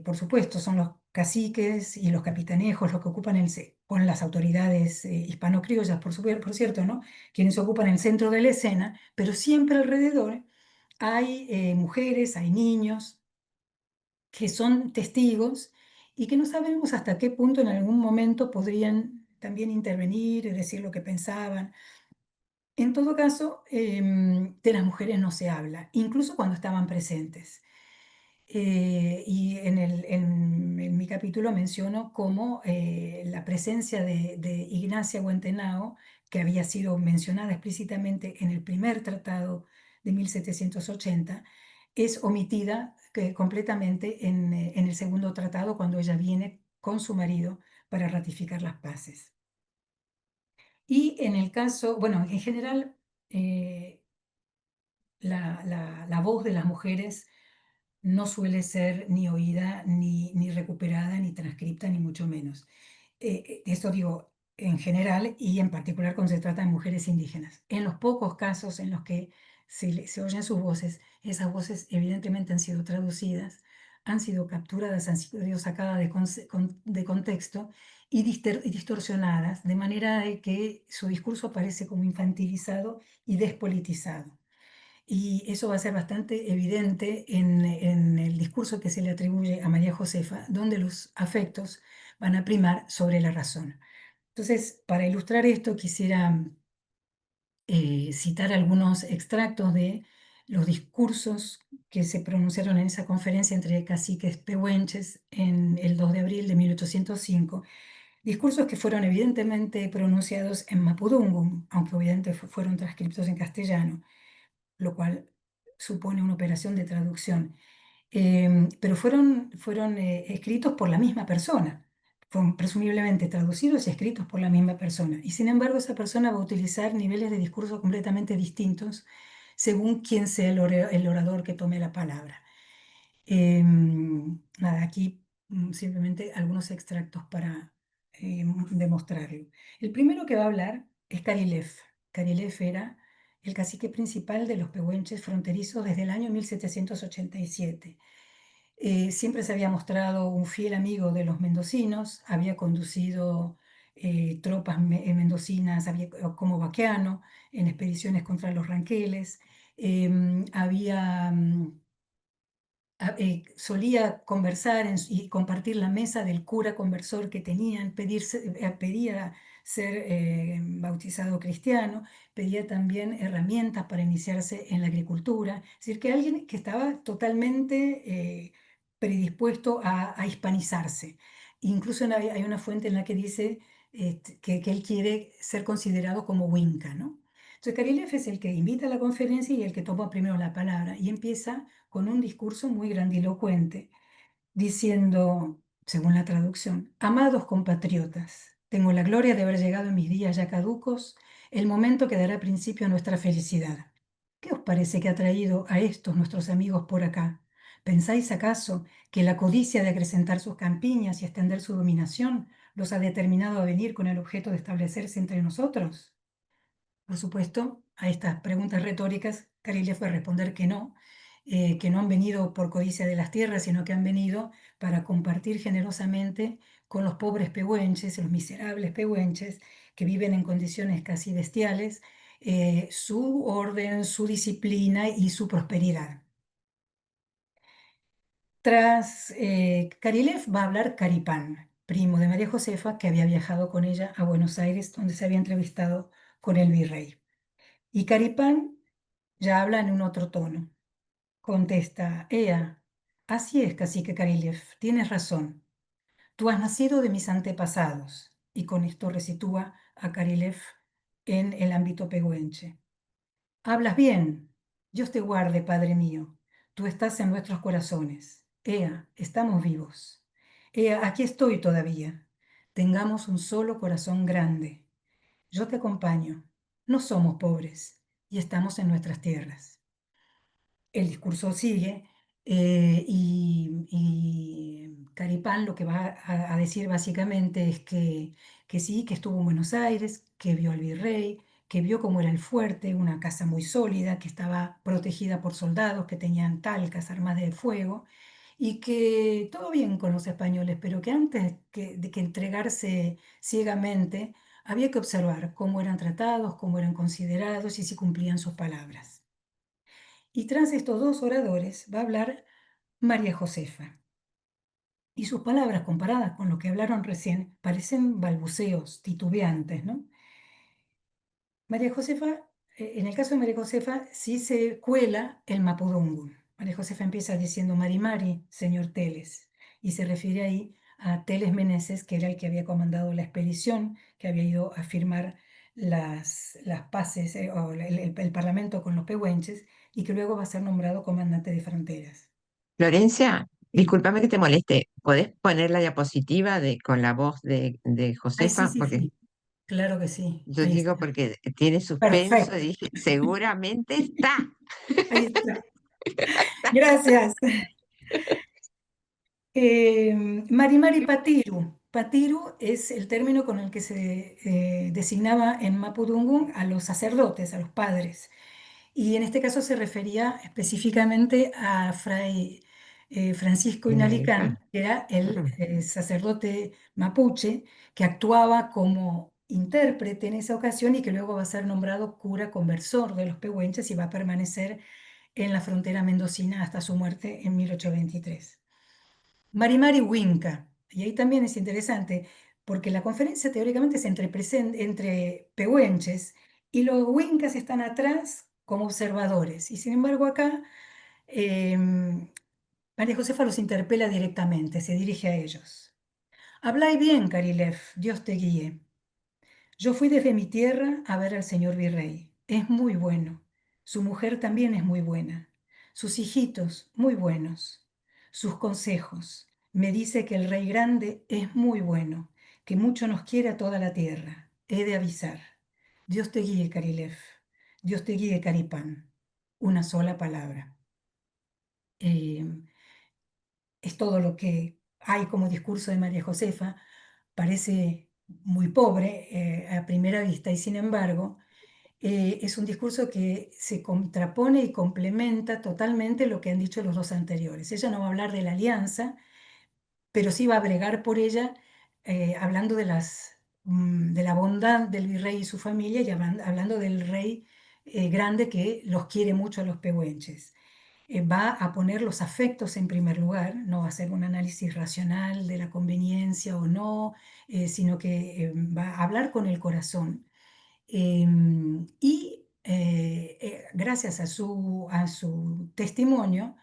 Por supuesto, son los caciques y los capitanejos los que ocupan con las autoridades hispano-criollas, por cierto, ¿no? Quienes ocupan el centro de la escena, pero siempre alrededor hay mujeres, hay niños que son testigos y que no sabemos hasta qué punto en algún momento podrían también intervenir y decir lo que pensaban. En todo caso, de las mujeres no se habla, incluso cuando estaban presentes. Y en mi capítulo menciono cómo la presencia de Ignacia Huentenao, que había sido mencionada explícitamente en el primer tratado de 1780, es omitida completamente en el segundo tratado cuando ella viene con su marido para ratificar las paces. Y en el caso, bueno, en general, eh, la voz de las mujeres no suele ser ni oída, ni recuperada, ni transcripta, ni mucho menos. Esto digo en general y en particular cuando se trata de mujeres indígenas. En los pocos casos en los que se oyen sus voces, esas voces evidentemente han sido traducidas, han sido capturadas, han sido sacadas de contexto y distorsionadas, de manera de que su discurso aparece como infantilizado y despolitizado. Y eso va a ser bastante evidente en el discurso que se le atribuye a María Josefa, donde los afectos van a primar sobre la razón. Entonces, para ilustrar esto, quisiera citar algunos extractos de los discursos que se pronunciaron en esa conferencia entre caciques pehuenches en el 2 de abril de 1805, discursos que fueron evidentemente pronunciados en mapudungun, aunque obviamente fueron transcritos en castellano, lo cual supone una operación de traducción. Pero fueron escritos por la misma persona, fueron presumiblemente traducidos y escritos por la misma persona. Y sin embargo, esa persona va a utilizar niveles de discurso completamente distintos según quién sea el orador que tome la palabra. Nada, aquí simplemente algunos extractos para demostrarlo. El primero que va a hablar es Carilef. Carilef era el cacique principal de los pehuenches fronterizos desde el año 1787. Siempre se había mostrado un fiel amigo de los mendocinos, había conducido tropas mendocinas como vaqueano en expediciones contra los ranqueles, había solía conversar y compartir la mesa del cura conversor que tenían, pedía ser bautizado cristiano, pedía también herramientas para iniciarse en la agricultura, es decir, que alguien que estaba totalmente predispuesto a hispanizarse. Incluso hay una fuente en la que dice que él quiere ser considerado como Winca, ¿no? Entonces, Carilef es el que invita a la conferencia y el que toma primero la palabra y empieza con un discurso muy grandilocuente, diciendo, según la traducción: amados compatriotas, tengo la gloria de haber llegado en mis días ya caducos el momento que dará principio a nuestra felicidad. ¿Qué os parece que ha traído a estos nuestros amigos por acá? ¿Pensáis acaso que la codicia de acrecentar sus campiñas y extender su dominación los ha determinado a venir con el objeto de establecerse entre nosotros? Por supuesto, a estas preguntas retóricas, Carilef va a responder que no han venido por codicia de las tierras, sino que han venido para compartir generosamente con los pobres pehuenches, los miserables pehuenches, que viven en condiciones casi bestiales, su orden, su disciplina y su prosperidad. Tras Carilef va a hablar Caripán, primo de María Josefa, que había viajado con ella a Buenos Aires, donde se había entrevistado con el virrey. Y Caripán ya habla en un otro tono. Contesta: Ea, así es, cacique Carilef, tienes razón. Tú has nacido de mis antepasados. Y con esto resitúa a Carilef en el ámbito pehuenche. Hablas bien, Dios te guarde, Padre mío, tú estás en nuestros corazones. Ea, estamos vivos. Ea, aquí estoy todavía. Tengamos un solo corazón grande. Yo te acompaño. No somos pobres y estamos en nuestras tierras. El discurso sigue y Caripán lo que va a decir básicamente es que sí, que estuvo en Buenos Aires, que vio al virrey, que vio cómo era el fuerte, una casa muy sólida, que estaba protegida por soldados que tenían talcas, armas de fuego, y que todo bien con los españoles, pero que antes de que entregarse ciegamente, había que observar cómo eran tratados, cómo eran considerados y si cumplían sus palabras. Y tras estos dos oradores va a hablar María Josefa. Y sus palabras, comparadas con lo que hablaron recién, parecen balbuceos, titubeantes, ¿no? María Josefa, en el caso de María Josefa, sí se cuela el mapudungun. María Josefa empieza diciendo Mari Mari, señor Teles, y se refiere ahí a Teles Meneses, que era el que había comandado la expedición, que había ido a firmar las paces, o el parlamento con los pehuenches, y que luego va a ser nombrado comandante de fronteras. Florencia, Sí. discúlpame que te moleste. ¿Podés poner la diapositiva con la voz de Ay, sí, Josefa? sí, Porque sí, claro que sí. yo Ahí digo, está. porque tiene suspenso y Perfecto. dije, seguramente está. Ahí está. Gracias. Marimari Patiru. Patiru es el término con el que se designaba en Mapudungun a los sacerdotes, a los padres. Y en este caso se refería específicamente a Fray Francisco Inalican. Inalicán, que era el Mm. sacerdote mapuche que actuaba como intérprete en esa ocasión y que luego va a ser nombrado cura conversor de los pehuenches y va a permanecer en la frontera mendocina hasta su muerte en 1823. Marimari Winca, y ahí también es interesante, porque la conferencia teóricamente es entre pehuenches y los Wincas están atrás como observadores, y sin embargo acá María Josefa los interpela directamente, se dirige a ellos. Hablai bien, Carilev, Dios te guíe. Yo fui desde mi tierra a ver al señor virrey. Es muy bueno. Su mujer también es muy buena. Sus hijitos, muy buenos. Sus consejos. Me dice que el rey grande es muy bueno, que mucho nos quiere a toda la tierra. He de avisar. Dios te guíe, Carilev. Dios te guíe, Caripán. Una sola palabra. Eh, es todo lo que hay como discurso de María Josefa. Parece muy pobre a primera vista y sin embargo es un discurso que se contrapone y complementa totalmente lo que han dicho los dos anteriores. Ella no va a hablar de la alianza, pero sí va a bregar por ella, hablando de la bondad del virrey y su familia y hablando del rey grande que los quiere mucho a los pehuenches. Va a poner los afectos en primer lugar, no va a hacer un análisis racional de la conveniencia o no, sino que va a hablar con el corazón. Gracias a su testimonio,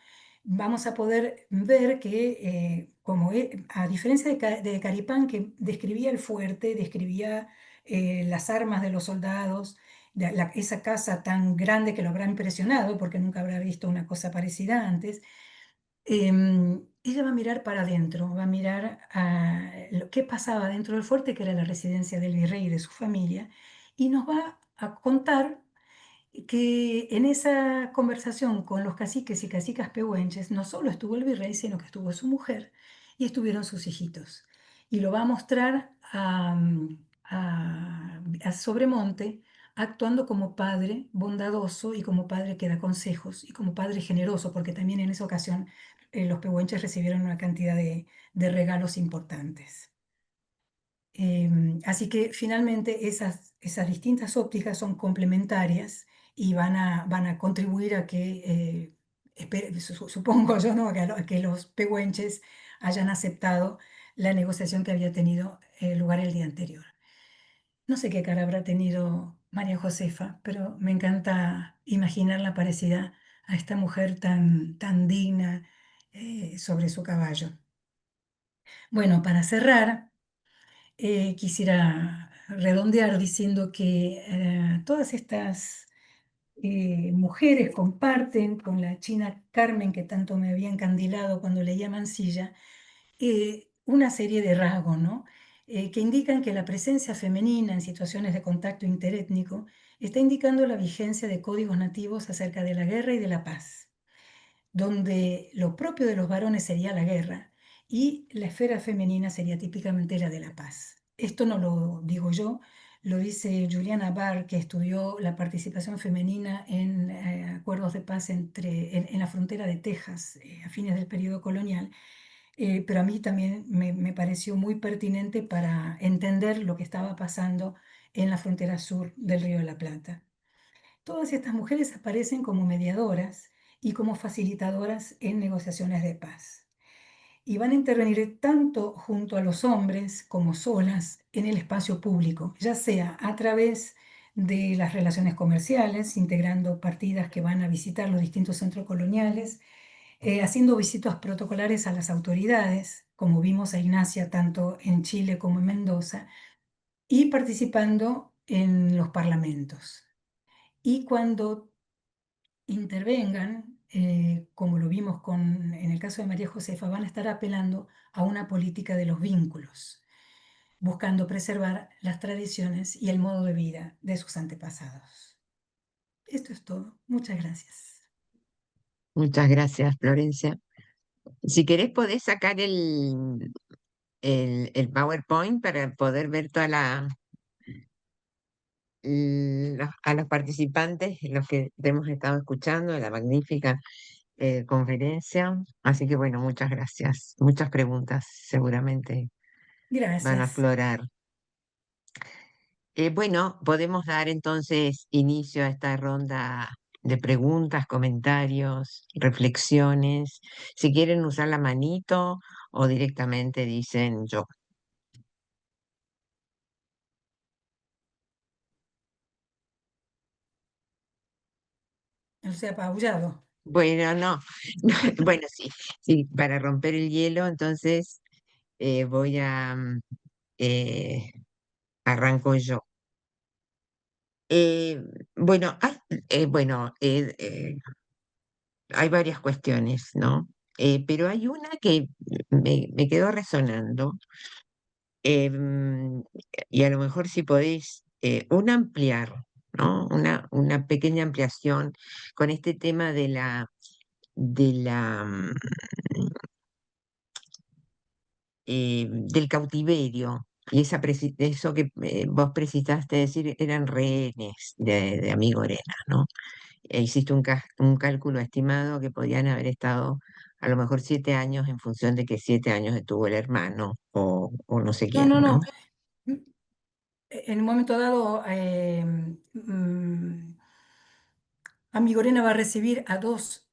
vamos a poder ver que, a diferencia de Caripán, que describía el fuerte, describía las armas de los soldados, esa casa tan grande que lo habrá impresionado, porque nunca habrá visto una cosa parecida antes, ella va a mirar para adentro, va a mirar a lo que pasaba dentro del fuerte, que era la residencia del virrey y de su familia, y nos va a contar que en esa conversación con los caciques y cacicas pehuenches no solo estuvo el virrey, sino que estuvo su mujer y estuvieron sus hijitos. Y lo va a mostrar a Sobremonte actuando como padre bondadoso y como padre que da consejos y como padre generoso, porque también en esa ocasión los pehuenches recibieron una cantidad de regalos importantes. Así que finalmente esas distintas ópticas son complementarias y van a contribuir a que, supongo yo, ¿no? Que los pehuenches hayan aceptado la negociación que había tenido lugar el día anterior. No sé qué cara habrá tenido María Josefa, pero me encanta imaginarla parecida a esta mujer tan digna sobre su caballo. Bueno, para cerrar, quisiera redondear diciendo que todas estas mujeres comparten con la china Carmen, que tanto me había encandilado cuando leía Mansilla, una serie de rasgos, ¿no? Que indican que la presencia femenina en situaciones de contacto interétnico está indicando la vigencia de códigos nativos acerca de la guerra y de la paz, donde lo propio de los varones sería la guerra y la esfera femenina sería típicamente la de la paz. Esto no lo digo yo, lo dice Juliana Barr, que estudió la participación femenina en acuerdos de paz en la frontera de Texas a fines del periodo colonial, pero a mí también me pareció muy pertinente para entender lo que estaba pasando en la frontera sur del Río de la Plata. Todas estas mujeres aparecen como mediadoras y como facilitadoras en negociaciones de paz. Y van a intervenir tanto junto a los hombres como solas en el espacio público, ya sea a través de las relaciones comerciales, integrando partidas que van a visitar los distintos centros coloniales, haciendo visitas protocolares a las autoridades, como vimos a Ignacia tanto en Chile como en Mendoza, y participando en los parlamentos. Y cuando intervengan, como lo vimos en el caso de María Josefa, van a estar apelando a una política de los vínculos, buscando preservar las tradiciones y el modo de vida de sus antepasados. Esto es todo. Muchas gracias. Muchas gracias, Florencia. Si querés, podés sacar el PowerPoint para poder ver a los participantes, los que hemos estado escuchando, de la magnífica conferencia. Así que bueno, muchas gracias. Muchas preguntas seguramente van a Gracias. aflorar. Bueno, podemos dar entonces inicio a esta ronda de preguntas, comentarios, reflexiones. Si quieren usar la manito o directamente dicen yo. O sea, apabullado. Bueno, no. Bueno, sí, sí, para romper el hielo, entonces voy a eh, arranco yo. Eh, bueno, hay varias cuestiones, ¿no? Pero hay una que me quedó resonando, em, y a lo mejor si podéis, un ampliar, ¿no? Una pequeña ampliación con este tema del cautiverio. Y eso que vos precisaste decir eran rehenes de Amigo Orena, ¿no? Hiciste un cálculo estimado que podían haber estado a lo mejor 7 años en función de que 7 años estuvo el hermano o no sé No, quién, no, ¿no? no. En un momento dado, Amigorena va a recibir a dos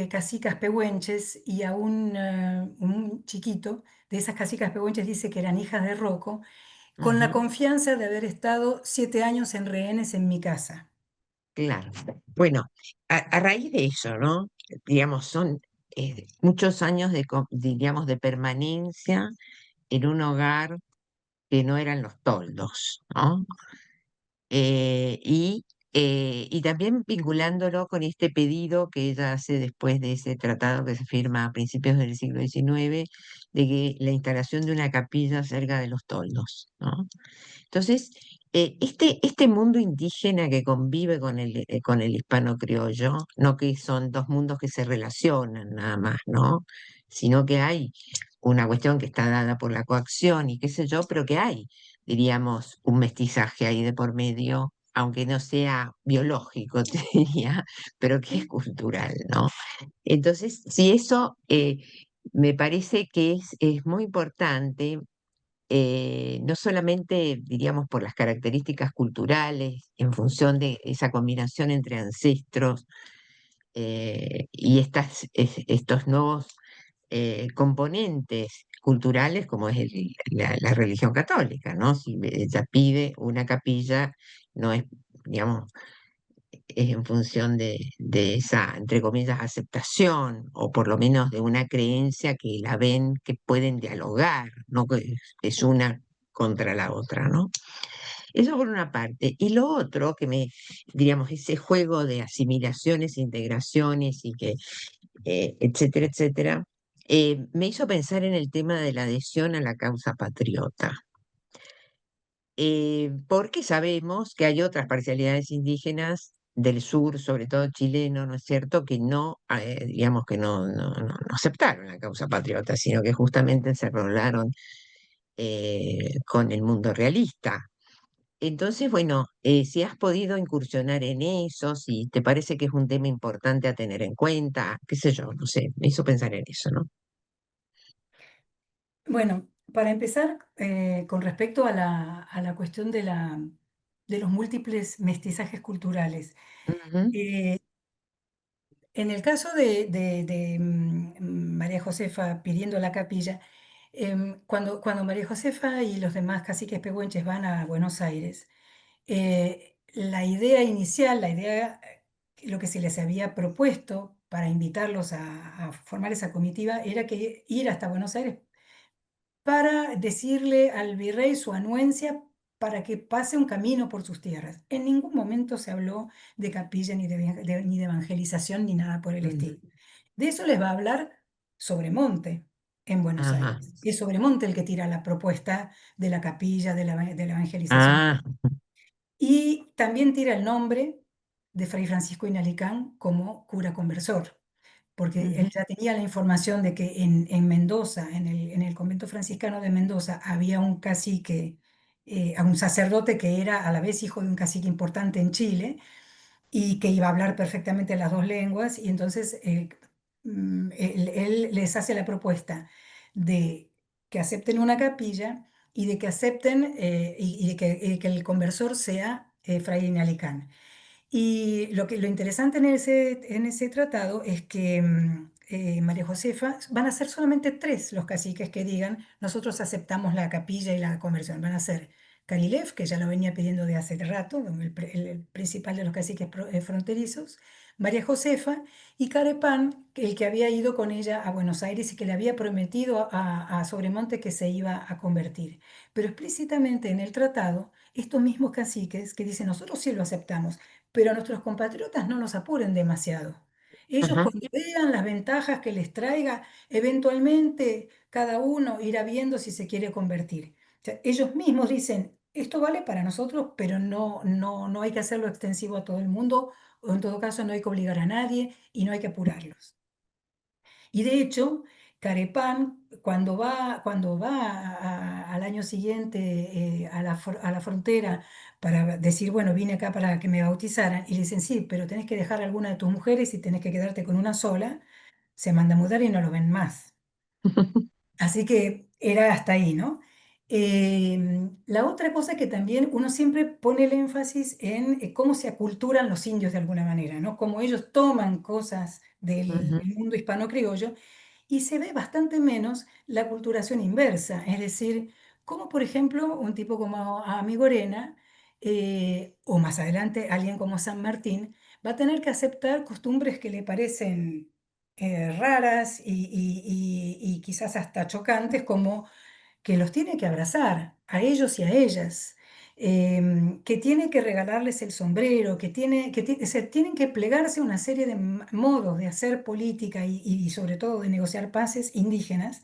cacicas pehuenches y a un chiquito. De esas cacicas pehuenches dice que eran hijas de Rocco, con la Ujú, confianza de haber estado 7 años en rehenes en mi casa. claro. Bueno, a raíz de eso, ¿no? Digamos, son muchos años diríamos, de permanencia en un hogar que no eran los toldos, ¿no? Y también vinculándolo con este pedido que ella hace después de ese tratado que se firma a principios del siglo XIX, de que la instalación de una capilla cerca de los toldos, ¿no? Entonces, este mundo indígena que convive con el hispano criollo, no que son dos mundos que se relacionan nada más, ¿no? Sino que hay una cuestión que está dada por la coacción y qué sé yo, pero que hay, diríamos, un mestizaje ahí de por medio, aunque no sea biológico, te diría, pero que es cultural, ¿no? Entonces, si eso me parece que es muy importante, no solamente, diríamos, por las características culturales, en función de esa combinación entre ancestros y estos nuevos componentes culturales, como es la religión católica, ¿no? Si ella pide una capilla, no es, digamos, es en función de esa, entre comillas, aceptación, o por lo menos de una creencia que la ven que pueden dialogar, no que es una contra la otra, ¿no? Eso por una parte. Y lo otro, diríamos, ese juego de asimilaciones, integraciones y etcétera, etcétera, me hizo pensar en el tema de la adhesión a la causa patriota. Porque sabemos que hay otras parcialidades indígenas del sur, sobre todo chileno, ¿no es cierto?, que no, digamos que no aceptaron la causa patriota, sino que justamente se arrolaron con el mundo realista. Entonces, bueno, si has podido incursionar en eso, si te parece que es un tema importante a tener en cuenta, qué sé yo, no sé, me hizo pensar en eso, ¿no? Bueno, para empezar, con respecto a la cuestión de los múltiples mestizajes culturales. Ujú, eh, En el caso de María Josefa pidiendo la capilla, cuando María Josefa y los demás caciques pehuenches van a Buenos Aires, la idea inicial, lo que se les había propuesto para invitarlos a formar esa comitiva era que ir hasta Buenos Aires para decirle al virrey su anuencia para que pase un camino por sus tierras. En ningún momento se habló de capilla, ni de evangelización, ni nada por el ujú. estilo. De eso les va a hablar Sobremonte en Buenos Ajá. Aires. Es Sobremonte el que tira la propuesta de la capilla, de la evangelización. Ah, Y también tira el nombre de Fray Francisco Inalicán como cura conversor, porque ujú, él ya tenía la información de que en Mendoza, en el convento franciscano de Mendoza, había un cacique, un sacerdote que era a la vez hijo de un cacique importante en Chile y que iba a hablar perfectamente las dos lenguas, y entonces él les hace la propuesta de que acepten una capilla y de que acepten y de que el conversor sea Fray Inalicán. Y lo interesante en ese tratado es que María Josefa, van a ser solamente tres los caciques que digan, nosotros aceptamos la capilla y la conversión. Van a ser Carilef, que ya lo venía pidiendo de hace rato, el principal de los caciques fronterizos, María Josefa y Carepán, el que había ido con ella a Buenos Aires y que le había prometido a Sobremonte que se iba a convertir. Pero explícitamente en el tratado, estos mismos caciques que dicen, nosotros sí lo aceptamos, pero a nuestros compatriotas no los apuren demasiado. Ellos ajá. cuando vean las ventajas que les traiga, eventualmente cada uno irá viendo si se quiere convertir. O sea, ellos mismos dicen, esto vale para nosotros, pero no hay que hacerlo extensivo a todo el mundo, o en todo caso no hay que obligar a nadie y no hay que apurarlos. Y de hecho, Carepán, cuando va al año siguiente a la frontera para decir, bueno, vine acá para que me bautizaran, y le dicen, sí, pero tenés que dejar alguna de tus mujeres y tenés que quedarte con una sola, se manda a mudar y no lo ven más. Así que era hasta ahí, ¿no? La otra cosa que también uno siempre pone el énfasis en cómo se aculturan los indios de alguna manera, ¿no? Cómo ellos toman cosas Ujú, del mundo hispano-criollo y se ve bastante menos la culturación inversa, es decir, como por ejemplo un tipo como Amigorena o más adelante alguien como San Martín va a tener que aceptar costumbres que le parecen raras y quizás hasta chocantes, como que los tiene que abrazar a ellos y a ellas, que tiene que regalarles el sombrero, o sea, tienen que plegarse a una serie de modos de hacer política y sobre todo de negociar paces indígenas,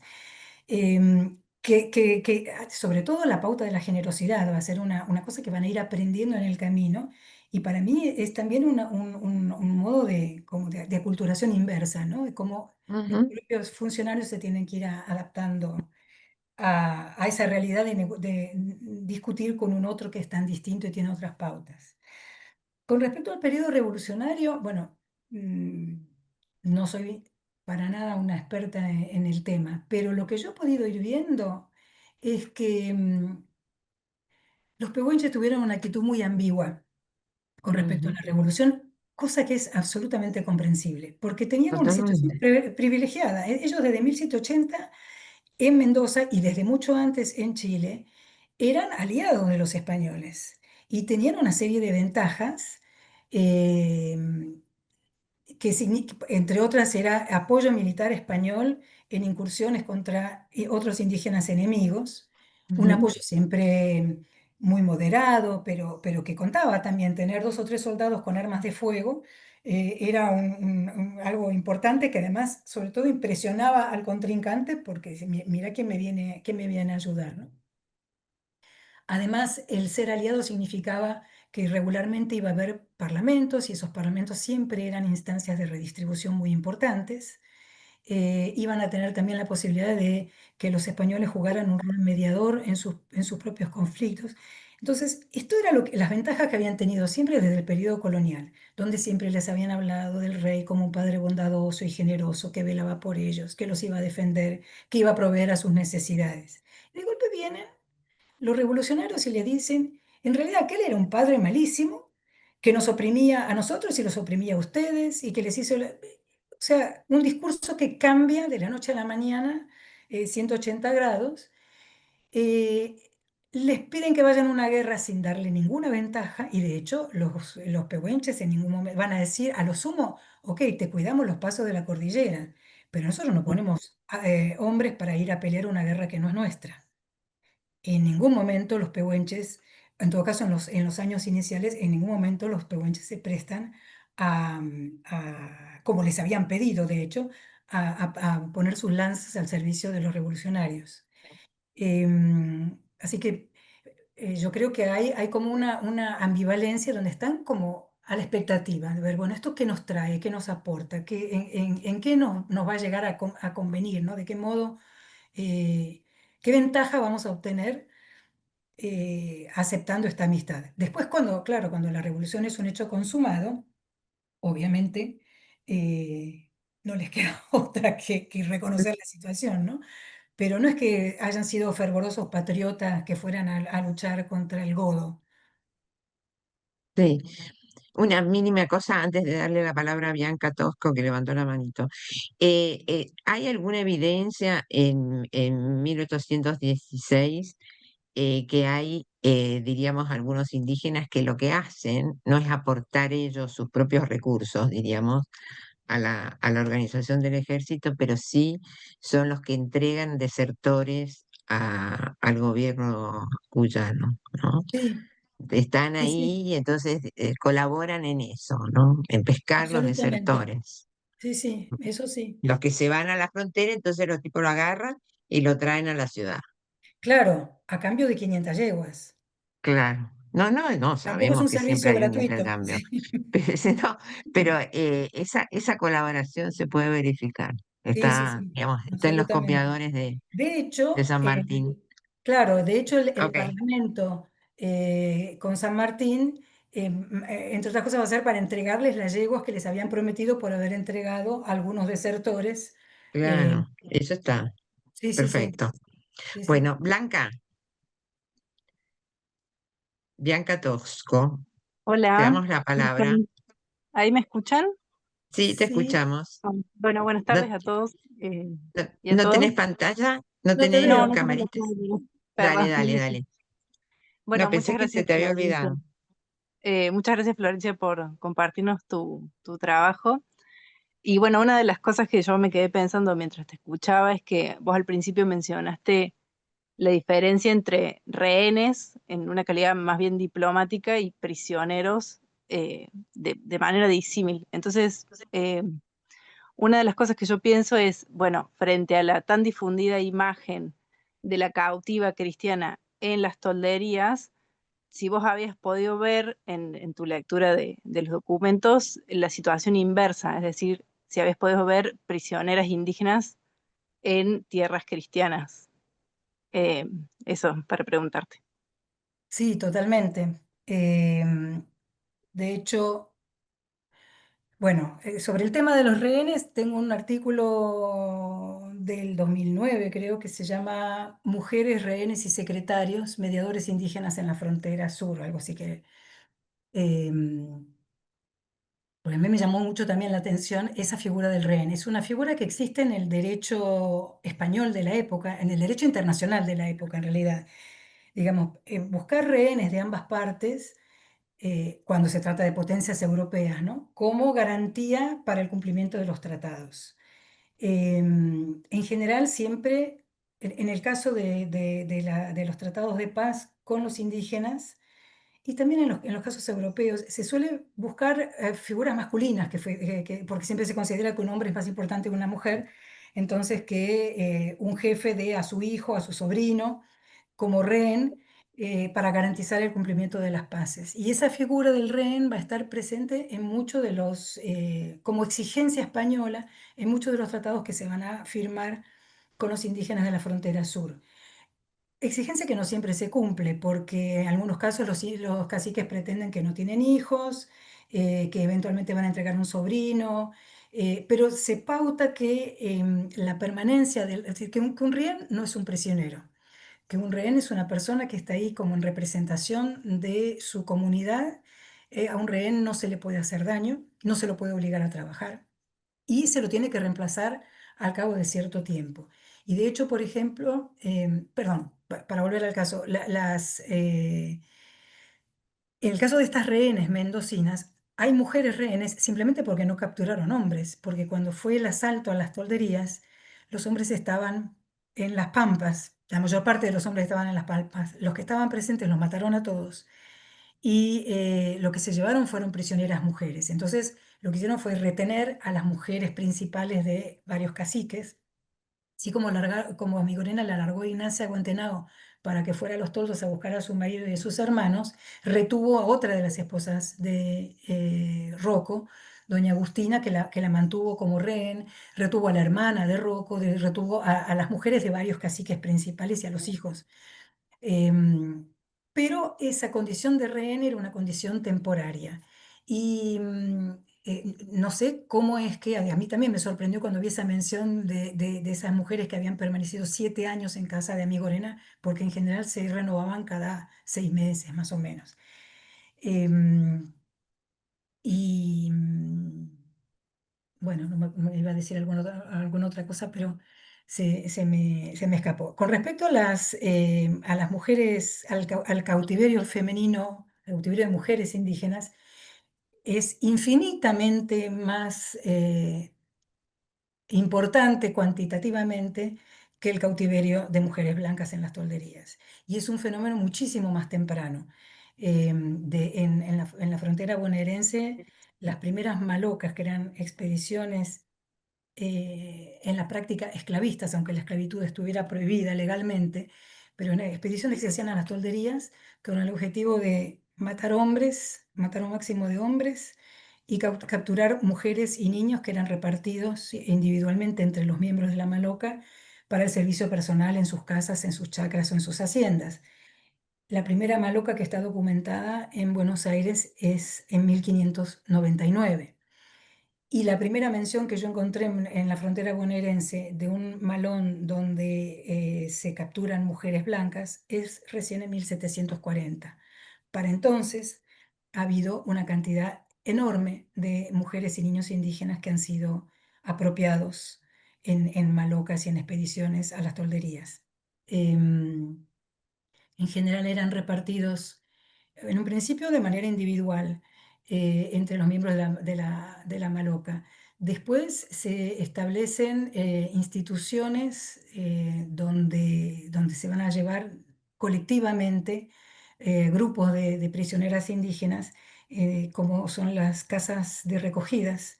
sobre todo la pauta de la generosidad va a ser una cosa que van a ir aprendiendo en el camino. Y para mí es también un modo como de aculturación inversa, ¿no? De cómo los ujú, propios funcionarios se tienen que ir adaptando a esa realidad de discutir con un otro que es tan distinto y tiene otras pautas. Con respecto al periodo revolucionario, bueno, mm, no soy para nada una experta en el tema, pero lo que yo he podido ir viendo es que los pehuenches tuvieron una actitud muy ambigua con respecto a ujú. la revolución, cosa que es absolutamente comprensible, porque tenían una situación Totalmente. privilegiada. Ellos desde 1780 en Mendoza y desde mucho antes en Chile eran aliados de los españoles y tenían una serie de ventajas eh, entre otras era apoyo militar español en incursiones contra otros indígenas enemigos. Un Ujú. apoyo siempre muy moderado, pero que contaba también tener 2 o 3 soldados con armas de fuego. Era algo importante que además, sobre todo, impresionaba al contrincante porque dice, Mira quién me viene a ayudar", ¿no? Además, el ser aliado significaba que regularmente iba a haber parlamentos y esos parlamentos siempre eran instancias de redistribución muy importantes. Iban a tener también la posibilidad de que los españoles jugaran un rol mediador en sus propios conflictos. Entonces, esto era las ventajas que habían tenido siempre desde el periodo colonial, donde siempre les habían hablado del rey como un padre bondadoso y generoso que velaba por ellos, que los iba a defender, que iba a proveer a sus necesidades. De golpe vienen los revolucionarios y le dicen, en realidad aquel era un padre malísimo, que nos oprimía a nosotros y los oprimía a ustedes, y que les hizo, o sea, un discurso que cambia de la noche a la mañana 180 grados. eh, Les piden que vayan a una guerra sin darle ninguna ventaja, y de hecho los pehuenches en ningún momento van a decir, a lo sumo, ok, te cuidamos los pasos de la cordillera, pero nosotros no ponemos hombres para ir a pelear una guerra que no es nuestra. En ningún momento los pehuenches, en todo caso en los años iniciales, en ningún momento los pehuenches se prestan como les habían pedido, de hecho, a poner sus lanzas al servicio de los revolucionarios. Así que yo creo que hay como una ambivalencia donde están como a la expectativa de ver, bueno, ¿esto qué nos trae, qué nos aporta, en qué nos va a llegar a convenir, ¿no? ¿De qué modo, qué ventaja vamos a obtener aceptando esta amistad? Después, claro, cuando la revolución es un hecho consumado, obviamente no les queda otra que reconocer la situación, ¿no? Pero no es que hayan sido fervorosos patriotas que fueran a luchar contra el godo. Sí, una mínima cosa antes de darle la palabra a Bianca Tosco, que levantó la manito. ¿Hay alguna evidencia en 1816 que hay, diríamos, algunos indígenas que lo que hacen no es aportar ellos sus propios recursos, diríamos, a la organización del ejército, pero sí son los que entregan desertores al gobierno cuyano, ¿no? Sí, Están sí, sí, ahí y entonces colaboran en eso, ¿no? En pescar los absolutamente. desertores. Sí, sí, eso sí. Los que se van a la frontera, entonces los tipos lo agarran y lo traen a la ciudad. Claro, a cambio de 500 yeguas. Claro. No, no, no, Tampoco es sabemos un que siempre servicio hay un gratuito. intercambio. No, pero esa colaboración se puede verificar. Sí, sí, Está, sí, digamos, está en los absolutamente. copiadores De de hecho, San Martín. claro, de hecho el Ok, Parlamento con San Martín, entre otras cosas, va a ser para entregarles las yeguas que les habían prometido por haber entregado a algunos desertores. eh, claro, eso está. sí, sí, sí, Perfecto. sí, sí. Bueno, Blanca, Bianca Tosco, te Hola, damos la ¿cómo palabra. están? ¿Ahí me escuchan? Sí, te Sí, escuchamos. Bueno, buenas ¿No, tardes a todos no, y a no todas. tenés pantalla? ¿No no te tenés No, veo. no tengo la camaritas? cámara, Dale, perdón. dale, dale. No, Bueno, pensé muchas que se gracias te había Florencia. olvidado. Muchas gracias Florencia por compartirnos tu trabajo. Y bueno, una de las cosas que yo me quedé pensando mientras te escuchaba es que vos al principio mencionaste la diferencia entre rehenes en una calidad más bien diplomática y prisioneros de manera disímil. Entonces, una de las cosas que yo pienso es, bueno, frente a la tan difundida imagen de la cautiva cristiana en las tolderías, si vos habías podido ver en tu lectura de los documentos la situación inversa, es decir, si habías podido ver prisioneras indígenas en tierras cristianas. Eh, Eso para preguntarte. Sí, totalmente. De hecho, bueno, sobre el tema de los rehenes, tengo un artículo del 2009, creo, que se llama Mujeres, rehenes y secretarios, mediadores indígenas en la frontera sur, algo así que... eh, pues a mí me llamó mucho también la atención esa figura del rehén. Es una figura que existe en el derecho español de la época, en el derecho internacional de la época, en realidad. Digamos, buscar rehenes de ambas partes cuando se trata de potencias europeas, ¿no? Como garantía para el cumplimiento de los tratados. En general, siempre en el caso de los tratados de paz con los indígenas, y también en los casos europeos, se suele buscar figuras masculinas, porque siempre se considera que un hombre es más importante que una mujer, entonces que un jefe dé a su hijo, a su sobrino, como rehén, para garantizar el cumplimiento de las paces. Y esa figura del rehén va a estar presente en muchos de como exigencia española, en muchos de los tratados que se van a firmar con los indígenas de la frontera sur. Exigencia que no siempre se cumple, porque en algunos casos los caciques pretenden que no tienen hijos, que eventualmente van a entregar un sobrino, pero se pauta que la permanencia es decir, que un rehén no es un prisionero, que un rehén es una persona que está ahí como en representación de su comunidad. A un rehén no se le puede hacer daño, no se lo puede obligar a trabajar y se lo tiene que reemplazar al cabo de cierto tiempo. Y de hecho, por ejemplo, perdón, para volver al caso, en el caso de estas rehenes mendocinas, hay mujeres rehenes simplemente porque no capturaron hombres, porque cuando fue el asalto a las tolderías, los hombres estaban en las pampas, la mayor parte de los hombres estaban en las pampas, los que estaban presentes los mataron a todos y lo que se llevaron fueron prisioneras mujeres. Entonces, lo que hicieron fue retener a las mujeres principales de varios caciques, así como a Migorena la largó Ignacia a Guantenao para que fuera a los toldos a buscar a su marido y a sus hermanos, retuvo a otra de las esposas de Rocco, doña Agustina, que la mantuvo como rehén, retuvo a la hermana de Rocco, retuvo a las mujeres de varios caciques principales y a los hijos. Em, pero esa condición de rehén era una condición temporaria. Y no sé cómo es que a mí también me sorprendió cuando vi esa mención de esas mujeres que habían permanecido 7 años en casa de Amigo Arena, porque en general se renovaban cada 6 meses más o menos. Em, y bueno, no me iba a decir alguna otra cosa, pero se me escapó. Con respecto a las mujeres, al cautiverio femenino, al cautiverio de mujeres indígenas, es infinitamente más importante cuantitativamente que el cautiverio de mujeres blancas en las tolderías. Y es un fenómeno muchísimo más temprano. En la frontera bonaerense, las primeras malocas, que eran expediciones en la práctica esclavistas, aunque la esclavitud estuviera prohibida legalmente, pero en expediciones que se hacían a las tolderías con el objetivo de matar hombres, matar un máximo de hombres y capturar mujeres y niños que eran repartidos individualmente entre los miembros de la maloca para el servicio personal en sus casas, en sus chacras o en sus haciendas. La primera maloca que está documentada en Buenos Aires es en 1599. Y la primera mención que yo encontré en la frontera bonaerense de un malón donde se capturan mujeres blancas es recién en 1740. Para entonces ha habido una cantidad enorme de mujeres y niños indígenas que han sido apropiados en malocas y en expediciones a las tolderías. En general eran repartidos en un principio de manera individual entre los miembros de la Maloca. Después se establecen instituciones donde se van a llevar colectivamente grupos de prisioneras indígenas, como son las casas de recogidas,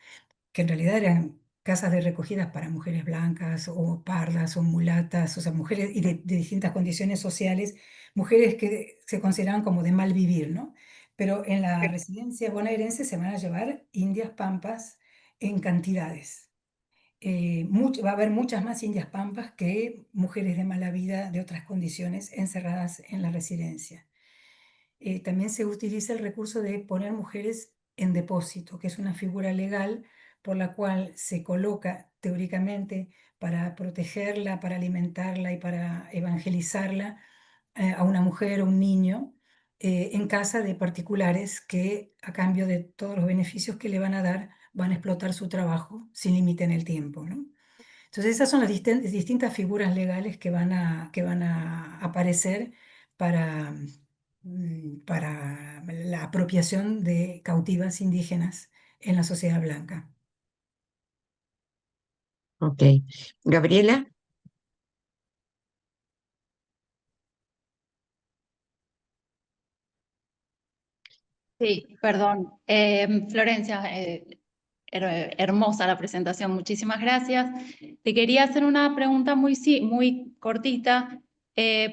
que en realidad eran casas de recogidas para mujeres blancas o pardas o mulatas, o sea, mujeres y de distintas condiciones sociales, mujeres que se consideraban como de mal vivir, ¿no? Pero en la residencia bonaerense se van a llevar indias pampas en cantidades. Va a haber muchas más indias pampas que mujeres de mala vida de otras condiciones encerradas en la residencia. También se utiliza el recurso de poner mujeres en depósito, que es una figura legal por la cual se coloca teóricamente para protegerla, para alimentarla y para evangelizarla a una mujer o un niño en casa de particulares que a cambio de todos los beneficios que le van a dar van a explotar su trabajo sin límite en el tiempo, ¿no? Entonces esas son las distintas figuras legales que van a aparecer para, para la apropiación de cautivas indígenas en la sociedad blanca. Ok. Gabriela, Sí, perdón. Florencia, hermosa la presentación, muchísimas gracias. Te quería hacer una pregunta muy, muy cortita,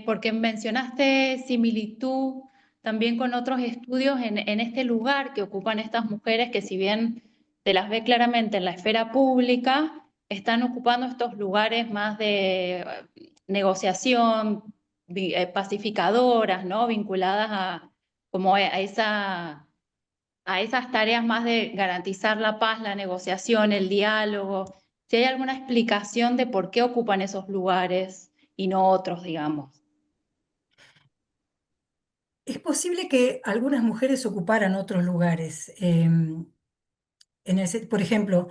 porque mencionaste similitud también con otros estudios en este lugar que ocupan estas mujeres que si bien se las ve claramente en la esfera pública, están ocupando estos lugares más de negociación, pacificadoras, ¿no? Vinculadas a como a esas tareas más de garantizar la paz, la negociación, el diálogo. Si hay alguna explicación de por qué ocupan esos lugares y no otros, digamos. Es posible que algunas mujeres ocuparan otros lugares. Por ejemplo,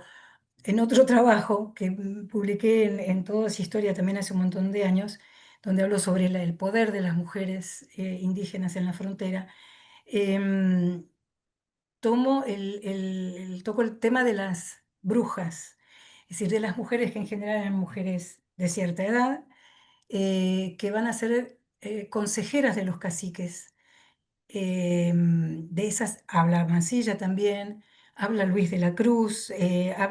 en otro trabajo que publiqué en Todos Historia también hace un montón de años, donde hablo sobre el poder de las mujeres indígenas en la frontera, em, toco el tema de las brujas, es decir, de las mujeres que en general eran mujeres de cierta edad, que van a ser consejeras de los caciques. De esas habla Mansilla también, habla Luis de la Cruz,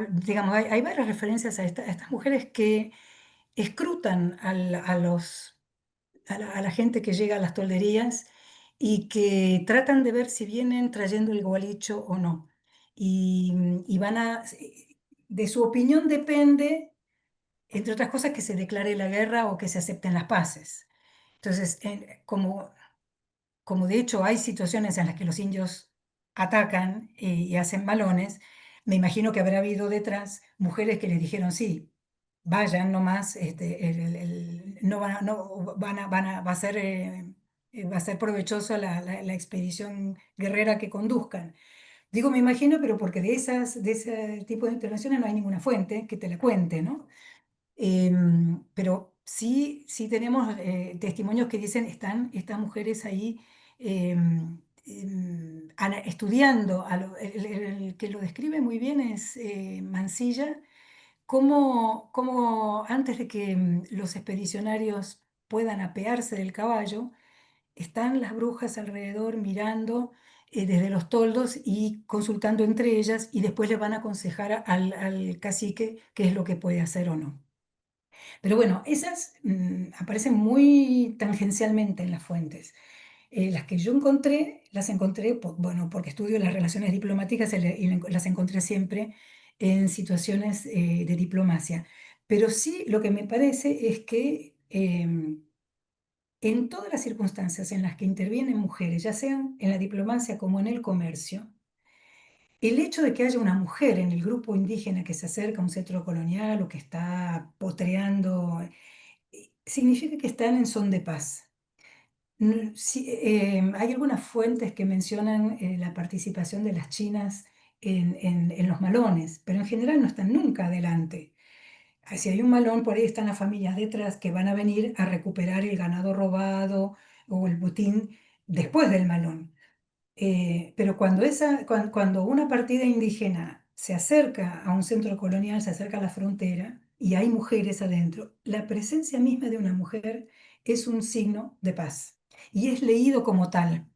digamos, hay varias referencias a estas mujeres que escrutan a la gente que llega a las tolderías y que tratan de ver si vienen trayendo el gualicho o no. Y de su opinión depende, entre otras cosas, que se declare la guerra o que se acepten las paces. Entonces, como de hecho hay situaciones en las que los indios atacan y hacen malones, me imagino que habrá habido detrás mujeres que les dijeron sí, vayan nomás, no van a, no, va a ser, va a ser provechosa la expedición guerrera que conduzcan. Digo, me imagino, pero porque de ese tipo de intervenciones no hay ninguna fuente que te la cuente, ¿no? Pero sí tenemos testimonios que dicen, están estas mujeres ahí estudiando, el que lo describe muy bien es Mansilla, cómo antes de que los expedicionarios puedan apearse del caballo, están las brujas alrededor mirando desde los toldos y consultando entre ellas y después le van a aconsejar al cacique qué es lo que puede hacer o no. Pero bueno, esas aparecen muy tangencialmente en las fuentes. Las que yo encontré, las encontré, bueno, porque estudio las relaciones diplomáticas y las encontré siempre en situaciones de diplomacia. Pero sí, lo que me parece es que en todas las circunstancias en las que intervienen mujeres, ya sean en la diplomacia como en el comercio, el hecho de que haya una mujer en el grupo indígena que se acerca a un centro colonial o que está potreando significa que están en son de paz. Sí, hay algunas fuentes que mencionan la participación de las chinas en los malones, pero en general no están nunca adelante. Si hay un malón, por ahí están las familias detrás que van a venir a recuperar el ganado robado o el botín después del malón. Pero cuando una partida indígena se acerca a un centro colonial, se acerca a la frontera y hay mujeres adentro, la presencia misma de una mujer es un signo de paz y es leído como tal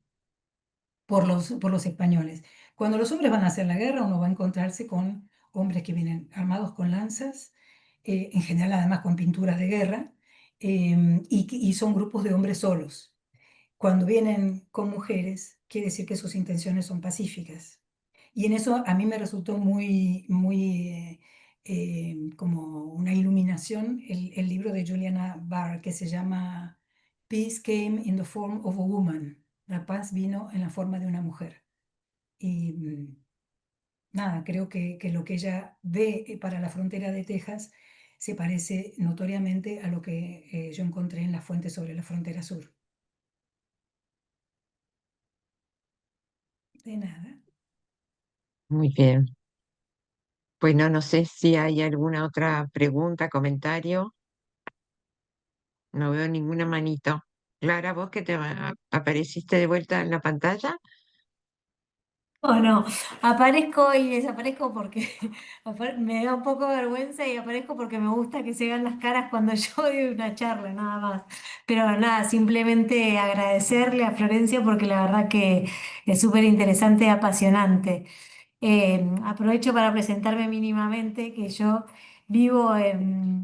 por los españoles. Cuando los hombres van a hacer la guerra, uno va a encontrarse con hombres que vienen armados con lanzas, en general además con pinturas de guerra, y son grupos de hombres solos. Cuando vienen con mujeres, quiere decir que sus intenciones son pacíficas. Y en eso a mí me resultó como una iluminación el libro de Juliana Barr que se llama Peace Came in the Form of a Woman. La paz vino en la forma de una mujer. Y nada, creo que lo que ella ve para la frontera de Texas se parece notoriamente a lo que yo encontré en las fuentes sobre la frontera sur. De nada. Muy bien. Pues no sé si hay alguna otra pregunta, comentario. No veo ninguna manito. Clara, vos que apareciste de vuelta en la pantalla. O no, aparezco y desaparezco porque me da un poco de vergüenza y aparezco porque me gusta que se vean las caras cuando yo doy una charla, nada más. Pero nada, simplemente agradecerle a Florencia porque la verdad que es súper interesante y apasionante. Aprovecho para presentarme mínimamente que yo vivo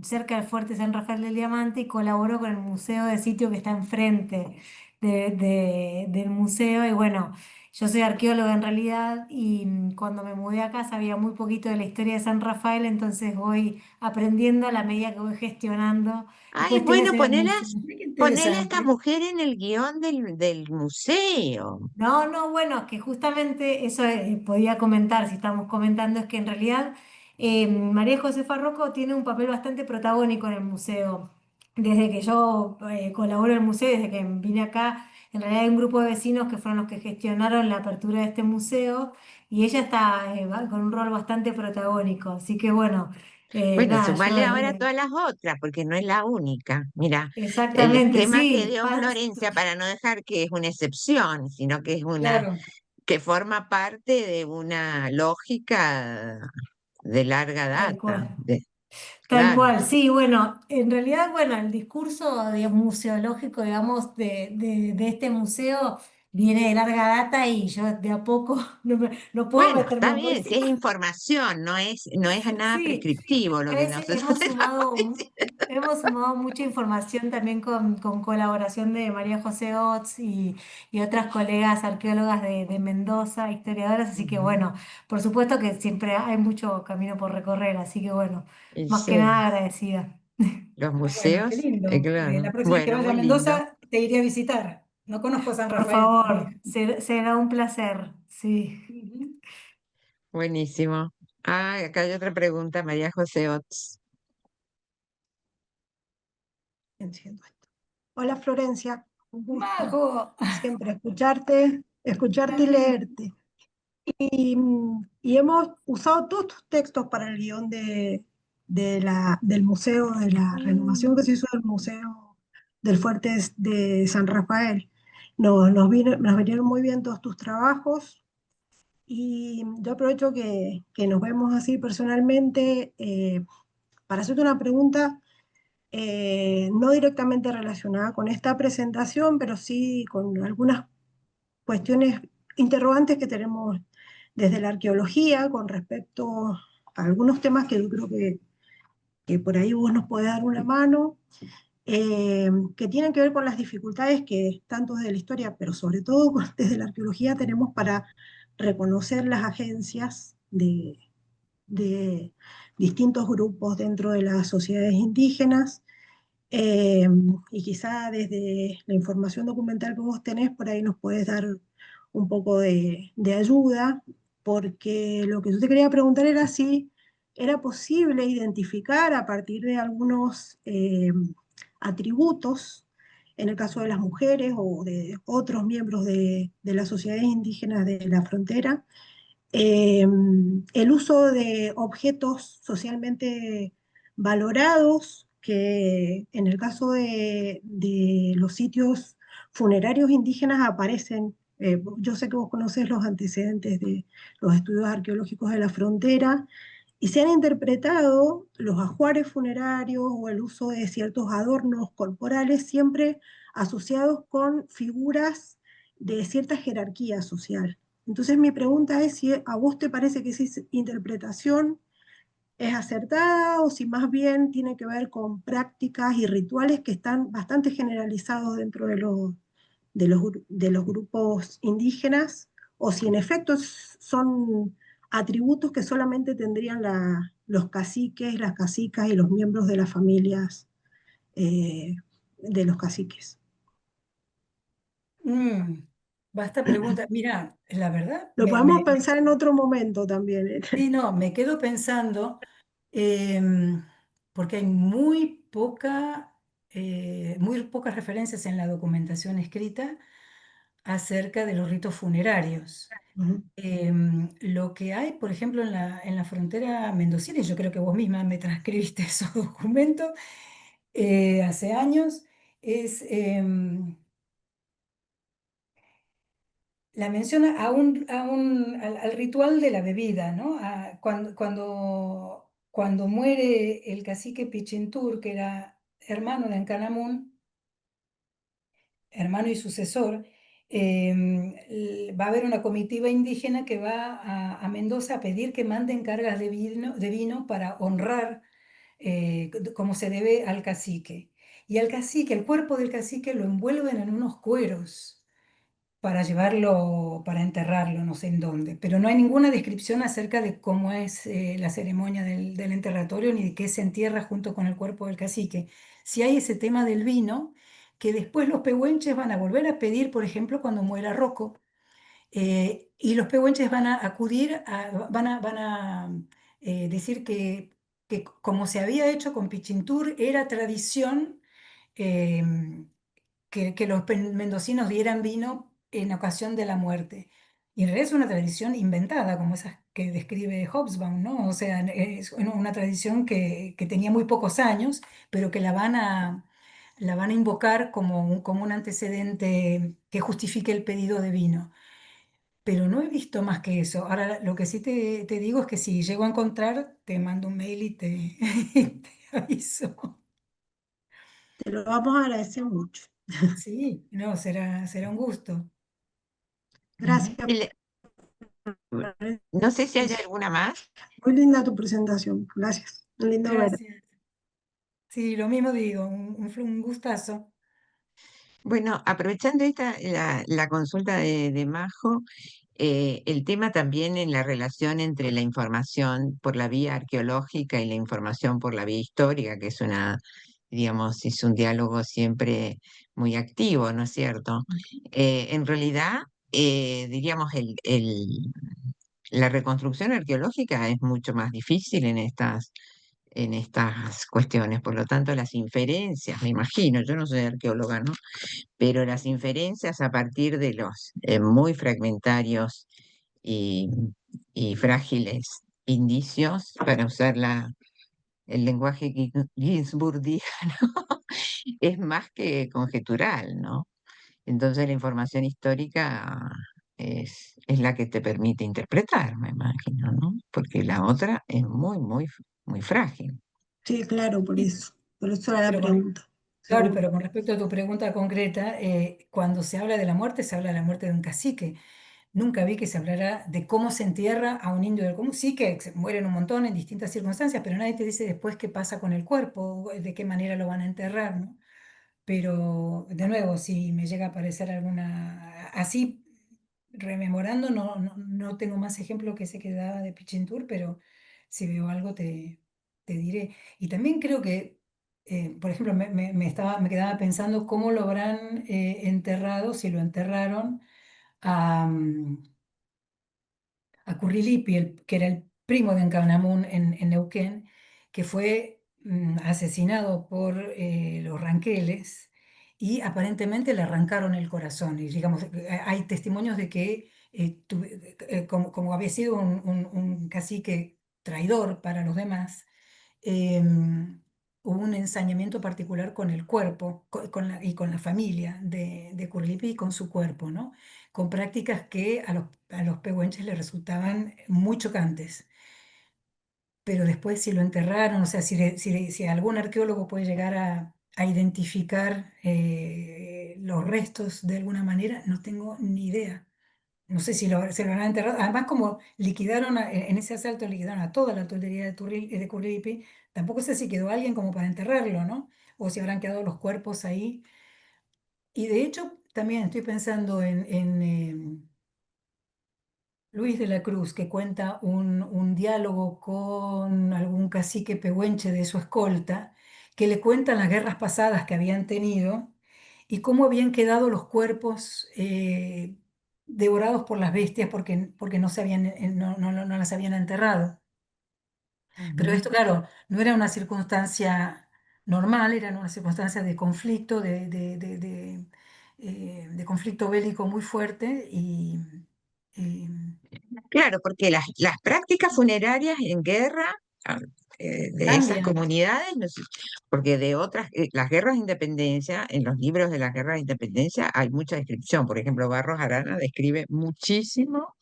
cerca del Fuerte San Rafael del Diamante y colaboro con el museo de sitio que está enfrente del museo. Y bueno, yo soy arqueóloga en realidad y cuando me mudé acá sabía muy poquito de la historia de San Rafael, entonces voy aprendiendo a la medida que voy gestionando Ay, cuestiones bueno, en el museo. Mira qué ponele a esta interesante. mujer en el guión del museo. No, no, bueno, es que justamente eso podía comentar, si estamos comentando, es que en realidad María Josefa Rocco tiene un papel bastante protagónico en el museo. Desde que yo colaboro en el museo, desde que vine acá, en realidad hay un grupo de vecinos que fueron los que gestionaron la apertura de este museo y ella está con un rol bastante protagónico. Así que bueno, Bueno, nada, yo sumarle ahora a todas las otras, porque no es la única. Mira, el exactamente, esquema que sí, dio Florencia, para no dejar que es una excepción, sino que es una Claro. que forma parte de una lógica de larga tal data. cual. Tal Claro. cual, sí, bueno, en realidad, bueno, el discurso museológico, digamos, de este museo viene de larga data y yo de a poco no puedo Bueno, meterme está en bien, si poesía. es información, no es nada Sí, prescriptivo lo que nosotros estamos diciendo. hemos sumado mucha información también con colaboración de María José Ots y otras colegas arqueólogas de Mendoza, historiadoras, así que Ujú. bueno, por supuesto que siempre hay mucho camino por recorrer, así que bueno, Y más que sí, nada agradecida. los Bueno, qué museos, lindo. La claro. próxima vez que Bueno, vaya a muy lindo. Mendoza, te iré a visitar. No conozco San Por Rafael favor, todavía. será un placer, sí. Ujú. Buenísimo. Ah, acá hay otra pregunta, María José Ots. Enciendo esto. Hola Florencia, un gusto Majo. siempre escucharte y leerte. Y hemos usado todos tus textos para el guión del museo, de la renovación que se hizo del Museo del Fuerte de San Rafael. Nos vinieron muy bien todos tus trabajos y yo aprovecho que nos vemos así personalmente para hacerte una pregunta no directamente relacionada con esta presentación, pero sí con algunas cuestiones interrogantes que tenemos desde la arqueología con respecto a algunos temas que yo creo que por ahí vos nos podés dar una mano, que tienen que ver con las dificultades que tanto desde la historia, pero sobre todo desde la arqueología tenemos para reconocer las agencias de distintos grupos dentro de las sociedades indígenas eh, y quizá desde la información documental que vos tenés, por ahí nos puedes dar un poco de ayuda, porque lo que yo te quería preguntar era si era posible identificar a partir de algunos atributos, en el caso de las mujeres o de otros miembros de las sociedades indígenas de la frontera, eh, el uso de objetos socialmente valorados, que en el caso de los sitios funerarios indígenas aparecen. Yo sé que vos conocés los antecedentes de los estudios arqueológicos de la frontera y se han interpretado los ajuares funerarios o el uso de ciertos adornos corporales siempre asociados con figuras de cierta jerarquía social. Entonces mi pregunta es si a vos te parece que esa interpretación es acertada o si más bien tiene que ver con prácticas y rituales que están bastante generalizados dentro de los grupos indígenas o si en efecto son atributos que solamente tendrían los caciques, las cacicas y los miembros de las familias eh, de los caciques. Mm, basta pregunta. Mira, la verdad, Lo podemos pensar en otro momento también. sí, no, me quedo pensando, porque hay muy pocas referencias en la documentación escrita acerca de los ritos funerarios. Lo que hay, por ejemplo, en la frontera mendocina, y yo creo que vos misma me transcribiste esos documentos hace años, es la menciona al ritual de la bebida, ¿no? Cuando muere el cacique Pichintún, que era hermano de Ancanamun, hermano y sucesor, va a haber una comitiva indígena que va a Mendoza a pedir que manden cargas de vino para honrar como se debe al cacique. Y al cacique, el cuerpo del cacique lo envuelven en unos cueros para llevarlo, para enterrarlo, no sé en dónde. Pero no hay ninguna descripción acerca de cómo es la ceremonia del enterratorio ni de qué se entierra junto con el cuerpo del cacique. Si hay ese tema del vino, que después los pehuenches van a volver a pedir, por ejemplo, cuando muera Rocco, y los pehuenches van a acudir, van a decir que como se había hecho con Pichintún, era tradición em, que los mendocinos dieran vino en ocasión de la muerte. Y en realidad es una tradición inventada, como esas que describe Hobsbawm, ¿no? O sea, es una tradición que tenía muy pocos años, pero que la van a invocar como un antecedente que justifique el pedido de vino. Pero no he visto más que eso. Ahora, lo que sí te digo es que si llego a encontrar, te mando un mail y te, y te aviso. Te lo vamos a agradecer mucho. Sí, no, será un gusto. Gracias, Y le- no sé si hay alguna más. muy linda tu presentación. Gracias. Un lindo ver. Gracias. Sí, lo mismo digo, un gustazo. Bueno, aprovechando la consulta de Majo, el tema también en la relación entre la información por la vía arqueológica y la información por la vía histórica, que digamos, es un diálogo siempre muy activo, ¿no es cierto? En realidad, diríamos, la reconstrucción arqueológica es mucho más difícil en estas cuestiones, por lo tanto, las inferencias, me imagino, yo no soy arqueóloga, ¿no? Pero las inferencias a partir de los muy fragmentarios y, y frágiles indicios, para usar el lenguaje ginsburgiano, es más que conjetural, ¿no? Entonces la información histórica es la que te permite interpretar, me imagino, ¿no? Porque la otra es muy, muy, muy frágil. Sí, claro, por Y- eso. Por eso era la Pero pregunta. claro, Seguro. pero con respecto a tu pregunta concreta, cuando se habla de la muerte, se habla de la muerte de un cacique. Nunca vi que se hablara de cómo se entierra a un indio del común. Sí que se mueren un montón en distintas circunstancias, pero nadie te dice después qué pasa con el cuerpo, de qué manera lo van a enterrar, ¿no? Pero, de nuevo, si me llega a aparecer alguna, así, rememorando, no tengo más ejemplo que ese que daba de Pichintún, pero si veo algo te diré. Y también creo que, por ejemplo, me quedaba pensando cómo lo habrán enterrado, si lo enterraron a, a Currilipi, que era el primo de Encarnamun en Neuquén, que fue asesinado por los ranqueles y aparentemente le arrancaron el corazón. Y digamos, hay testimonios de que como había sido un cacique traidor para los demás, hubo un ensañamiento particular con el cuerpo y con la familia de Currilipi y con su cuerpo, ¿no? Con prácticas que a los pehuenches les resultaban muy chocantes. Pero después si lo enterraron, o sea, si algún arqueólogo puede llegar a identificar los restos de alguna manera, no tengo ni idea. No sé si se lo habrán enterrado. Además, como liquidaron, en ese asalto liquidaron a toda la toldería de Currilipi, tampoco sé si quedó alguien como para enterrarlo, ¿no? O si habrán quedado los cuerpos ahí. Y de hecho, también estoy pensando en Luis de la Cruz, que cuenta un diálogo con algún cacique pehuenche de su escolta, que le cuentan las guerras pasadas que habían tenido y cómo habían quedado los cuerpos devorados por las bestias porque no las habían enterrado. Pero Ujú. esto, claro, no era una circunstancia normal, era una circunstancia de conflicto, de conflicto bélico muy fuerte y Claro, porque las prácticas funerarias en guerra, ah, de esas Cambian. comunidades, porque de otras, las guerras de independencia, en los libros de las guerras de independencia hay mucha descripción. Por ejemplo, Barros Arana describe muchísimo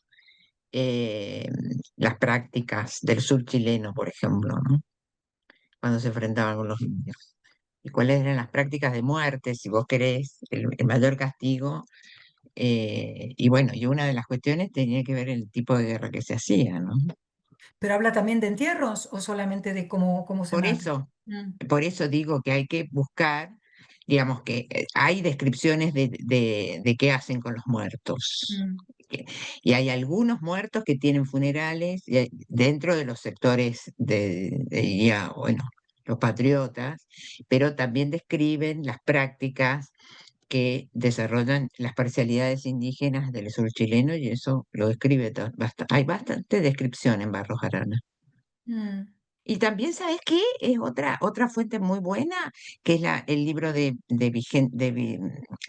eh, las prácticas del sur chileno, por ejemplo, ¿no? Cuando se enfrentaban con los indios. Y cuáles eran las prácticas de muerte, si vos querés, el mayor castigo. Y bueno, y una de las cuestiones tenía que ver el tipo de guerra que se hacía, ¿no? ¿Pero habla también de entierros o solamente de cómo se Por mata? eso, Mm, por eso digo que hay que buscar, digamos que hay descripciones de qué hacen con los muertos. mm, Que- Y hay algunos muertos que tienen funerales dentro de los sectores diría, bueno, los patriotas, pero también describen las prácticas que desarrollan las parcialidades indígenas del sur chileno y eso lo describe. Hay bastante descripción en Barros Arana. mm, Y también, ¿sabes qué? Es otra fuente muy buena, que es el libro de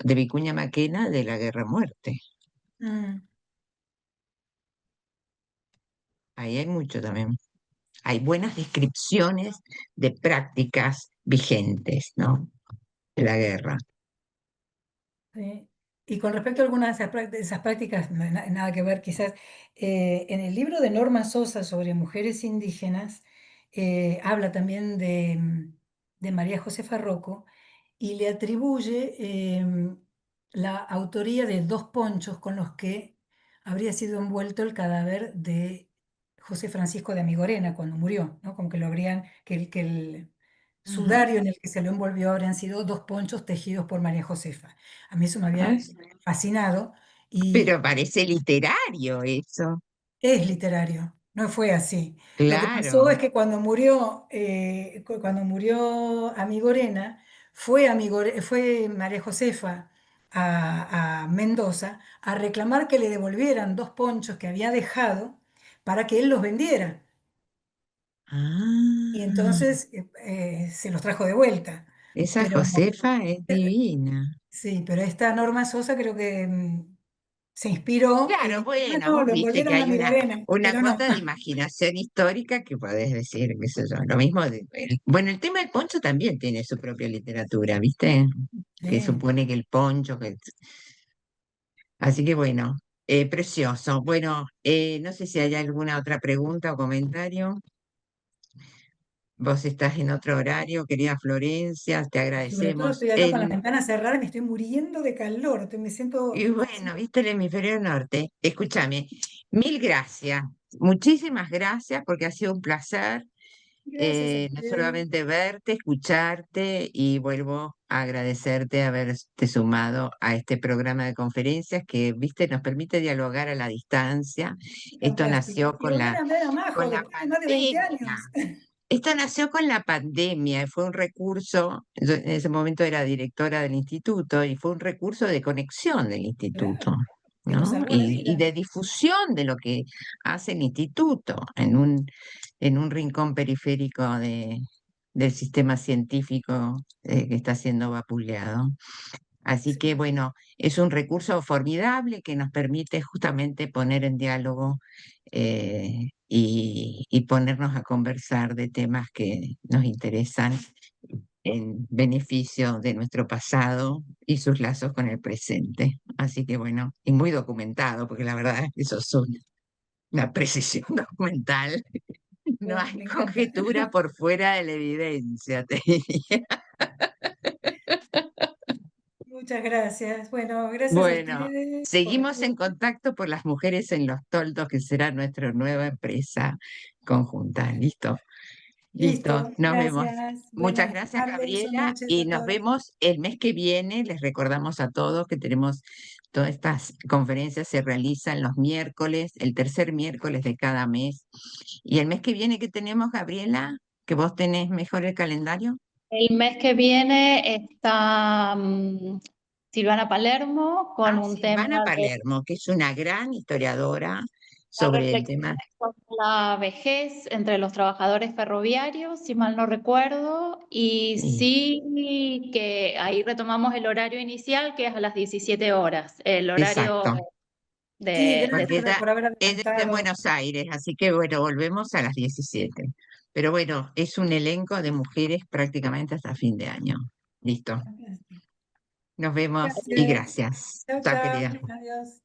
Vicuña Maquena de la Guerra Muerte. mm. Ahí hay mucho también. Hay buenas descripciones de prácticas vigentes, ¿no? De la guerra. Sí. Y con respecto a algunas de esas prácticas, nada que ver quizás, en el libro de Norma Sosa sobre mujeres indígenas, habla también de María Josefa Rocco y le atribuye la autoría de 2 ponchos con los que habría sido envuelto el cadáver de José Francisco de Amigorena cuando murió, ¿no? Como que lo habrían, que el Ujú. sudario en el que se lo envolvió habrían sido 2 ponchos tejidos por María Josefa. A mí eso me Ah, había fascinado pero y parece literario eso. es literario, no fue así. Lo que pasó Claro. es que cuando murió Amigorena, fue María Josefa a Mendoza a reclamar que le devolvieran 2 ponchos que había dejado para que él los vendiera. Y Ah, entonces se los trajo de vuelta. esa Pero Josefa es divina. sí, pero esta Norma Sosa creo que se inspiró y Claro, dijo, bueno, bueno, vos lo viste que envolvieron a hay Amigorena, una pero no. cuota de imaginación histórica que podés decir, qué sé yo, lo mismo bueno, el tema del poncho también tiene su propia literatura, ¿viste? Que Sí. supone que el poncho, así que bueno, precioso. Bueno, no sé si hay alguna otra pregunta o comentario. Vos estás en otro horario, querida Florencia, te Sobre todo agradecemos. estoy acá con las ventanas cerradas y me estoy muriendo de calor, me Y siento bueno, viste el hemisferio norte. Escúchame, mil gracias, muchísimas gracias porque ha sido un placer gracias a no ustedes. solamente verte, escucharte y vuelvo a agradecerte haberte sumado a este programa de conferencias que, viste, nos permite dialogar a la distancia. Esto Fantástico. nació Y volver a ver a con Majo la después de más de 20 pandemia. años. Esto nació con la pandemia, y fue un recurso, yo en ese momento era directora del instituto y fue un recurso de conexión del instituto, Claro, que nos ¿no? salvó la Y vida. de difusión de lo que hace el instituto en un rincón periférico del sistema científico que está siendo vapuleado. Así que Sí, bueno, es un recurso formidable que nos permite justamente poner en diálogo y ponernos a conversar de temas que nos interesan en beneficio de nuestro pasado y sus lazos con el presente. Así que bueno, y muy documentado, porque la verdad eso es una precisión documental. No bueno, hay me encanta. conjetura por fuera de la evidencia, te diría. Muchas gracias. Bueno, gracias a Bueno, ustedes por la seguimos en escucha. contacto por las mujeres en los toldos, que será nuestra nueva empresa conjunta. ¿Listo? Listo, Listo, nos vemos. gracias. Muchas Buenas gracias, tardes o Gabriela, noches y a nos todos. vemos el mes que viene. Les recordamos a todos que tenemos todas estas conferencias se realizan los miércoles, el tercer miércoles de cada mes. Y el mes que viene, ¿qué tenemos, Gabriela? ¿Que vos tenés mejor el calendario? El mes que viene está Silvana Palermo con Ah, un tema Silvana de Palermo, que es una gran historiadora la sobre el reflexión tema. sobre la vejez entre los trabajadores ferroviarios, si mal no recuerdo, y Sí, sí que ahí retomamos el horario inicial, que es a las 17 horas, el horario exacto, Sí, de porque gracias por haber ella es de adelantado. Buenos Aires, así que bueno, volvemos a las 17. Pero bueno, es un elenco de mujeres prácticamente hasta fin de año. Listo. Nos vemos y Gracias. gracias. Chao, Chao, chao. querida. Adiós.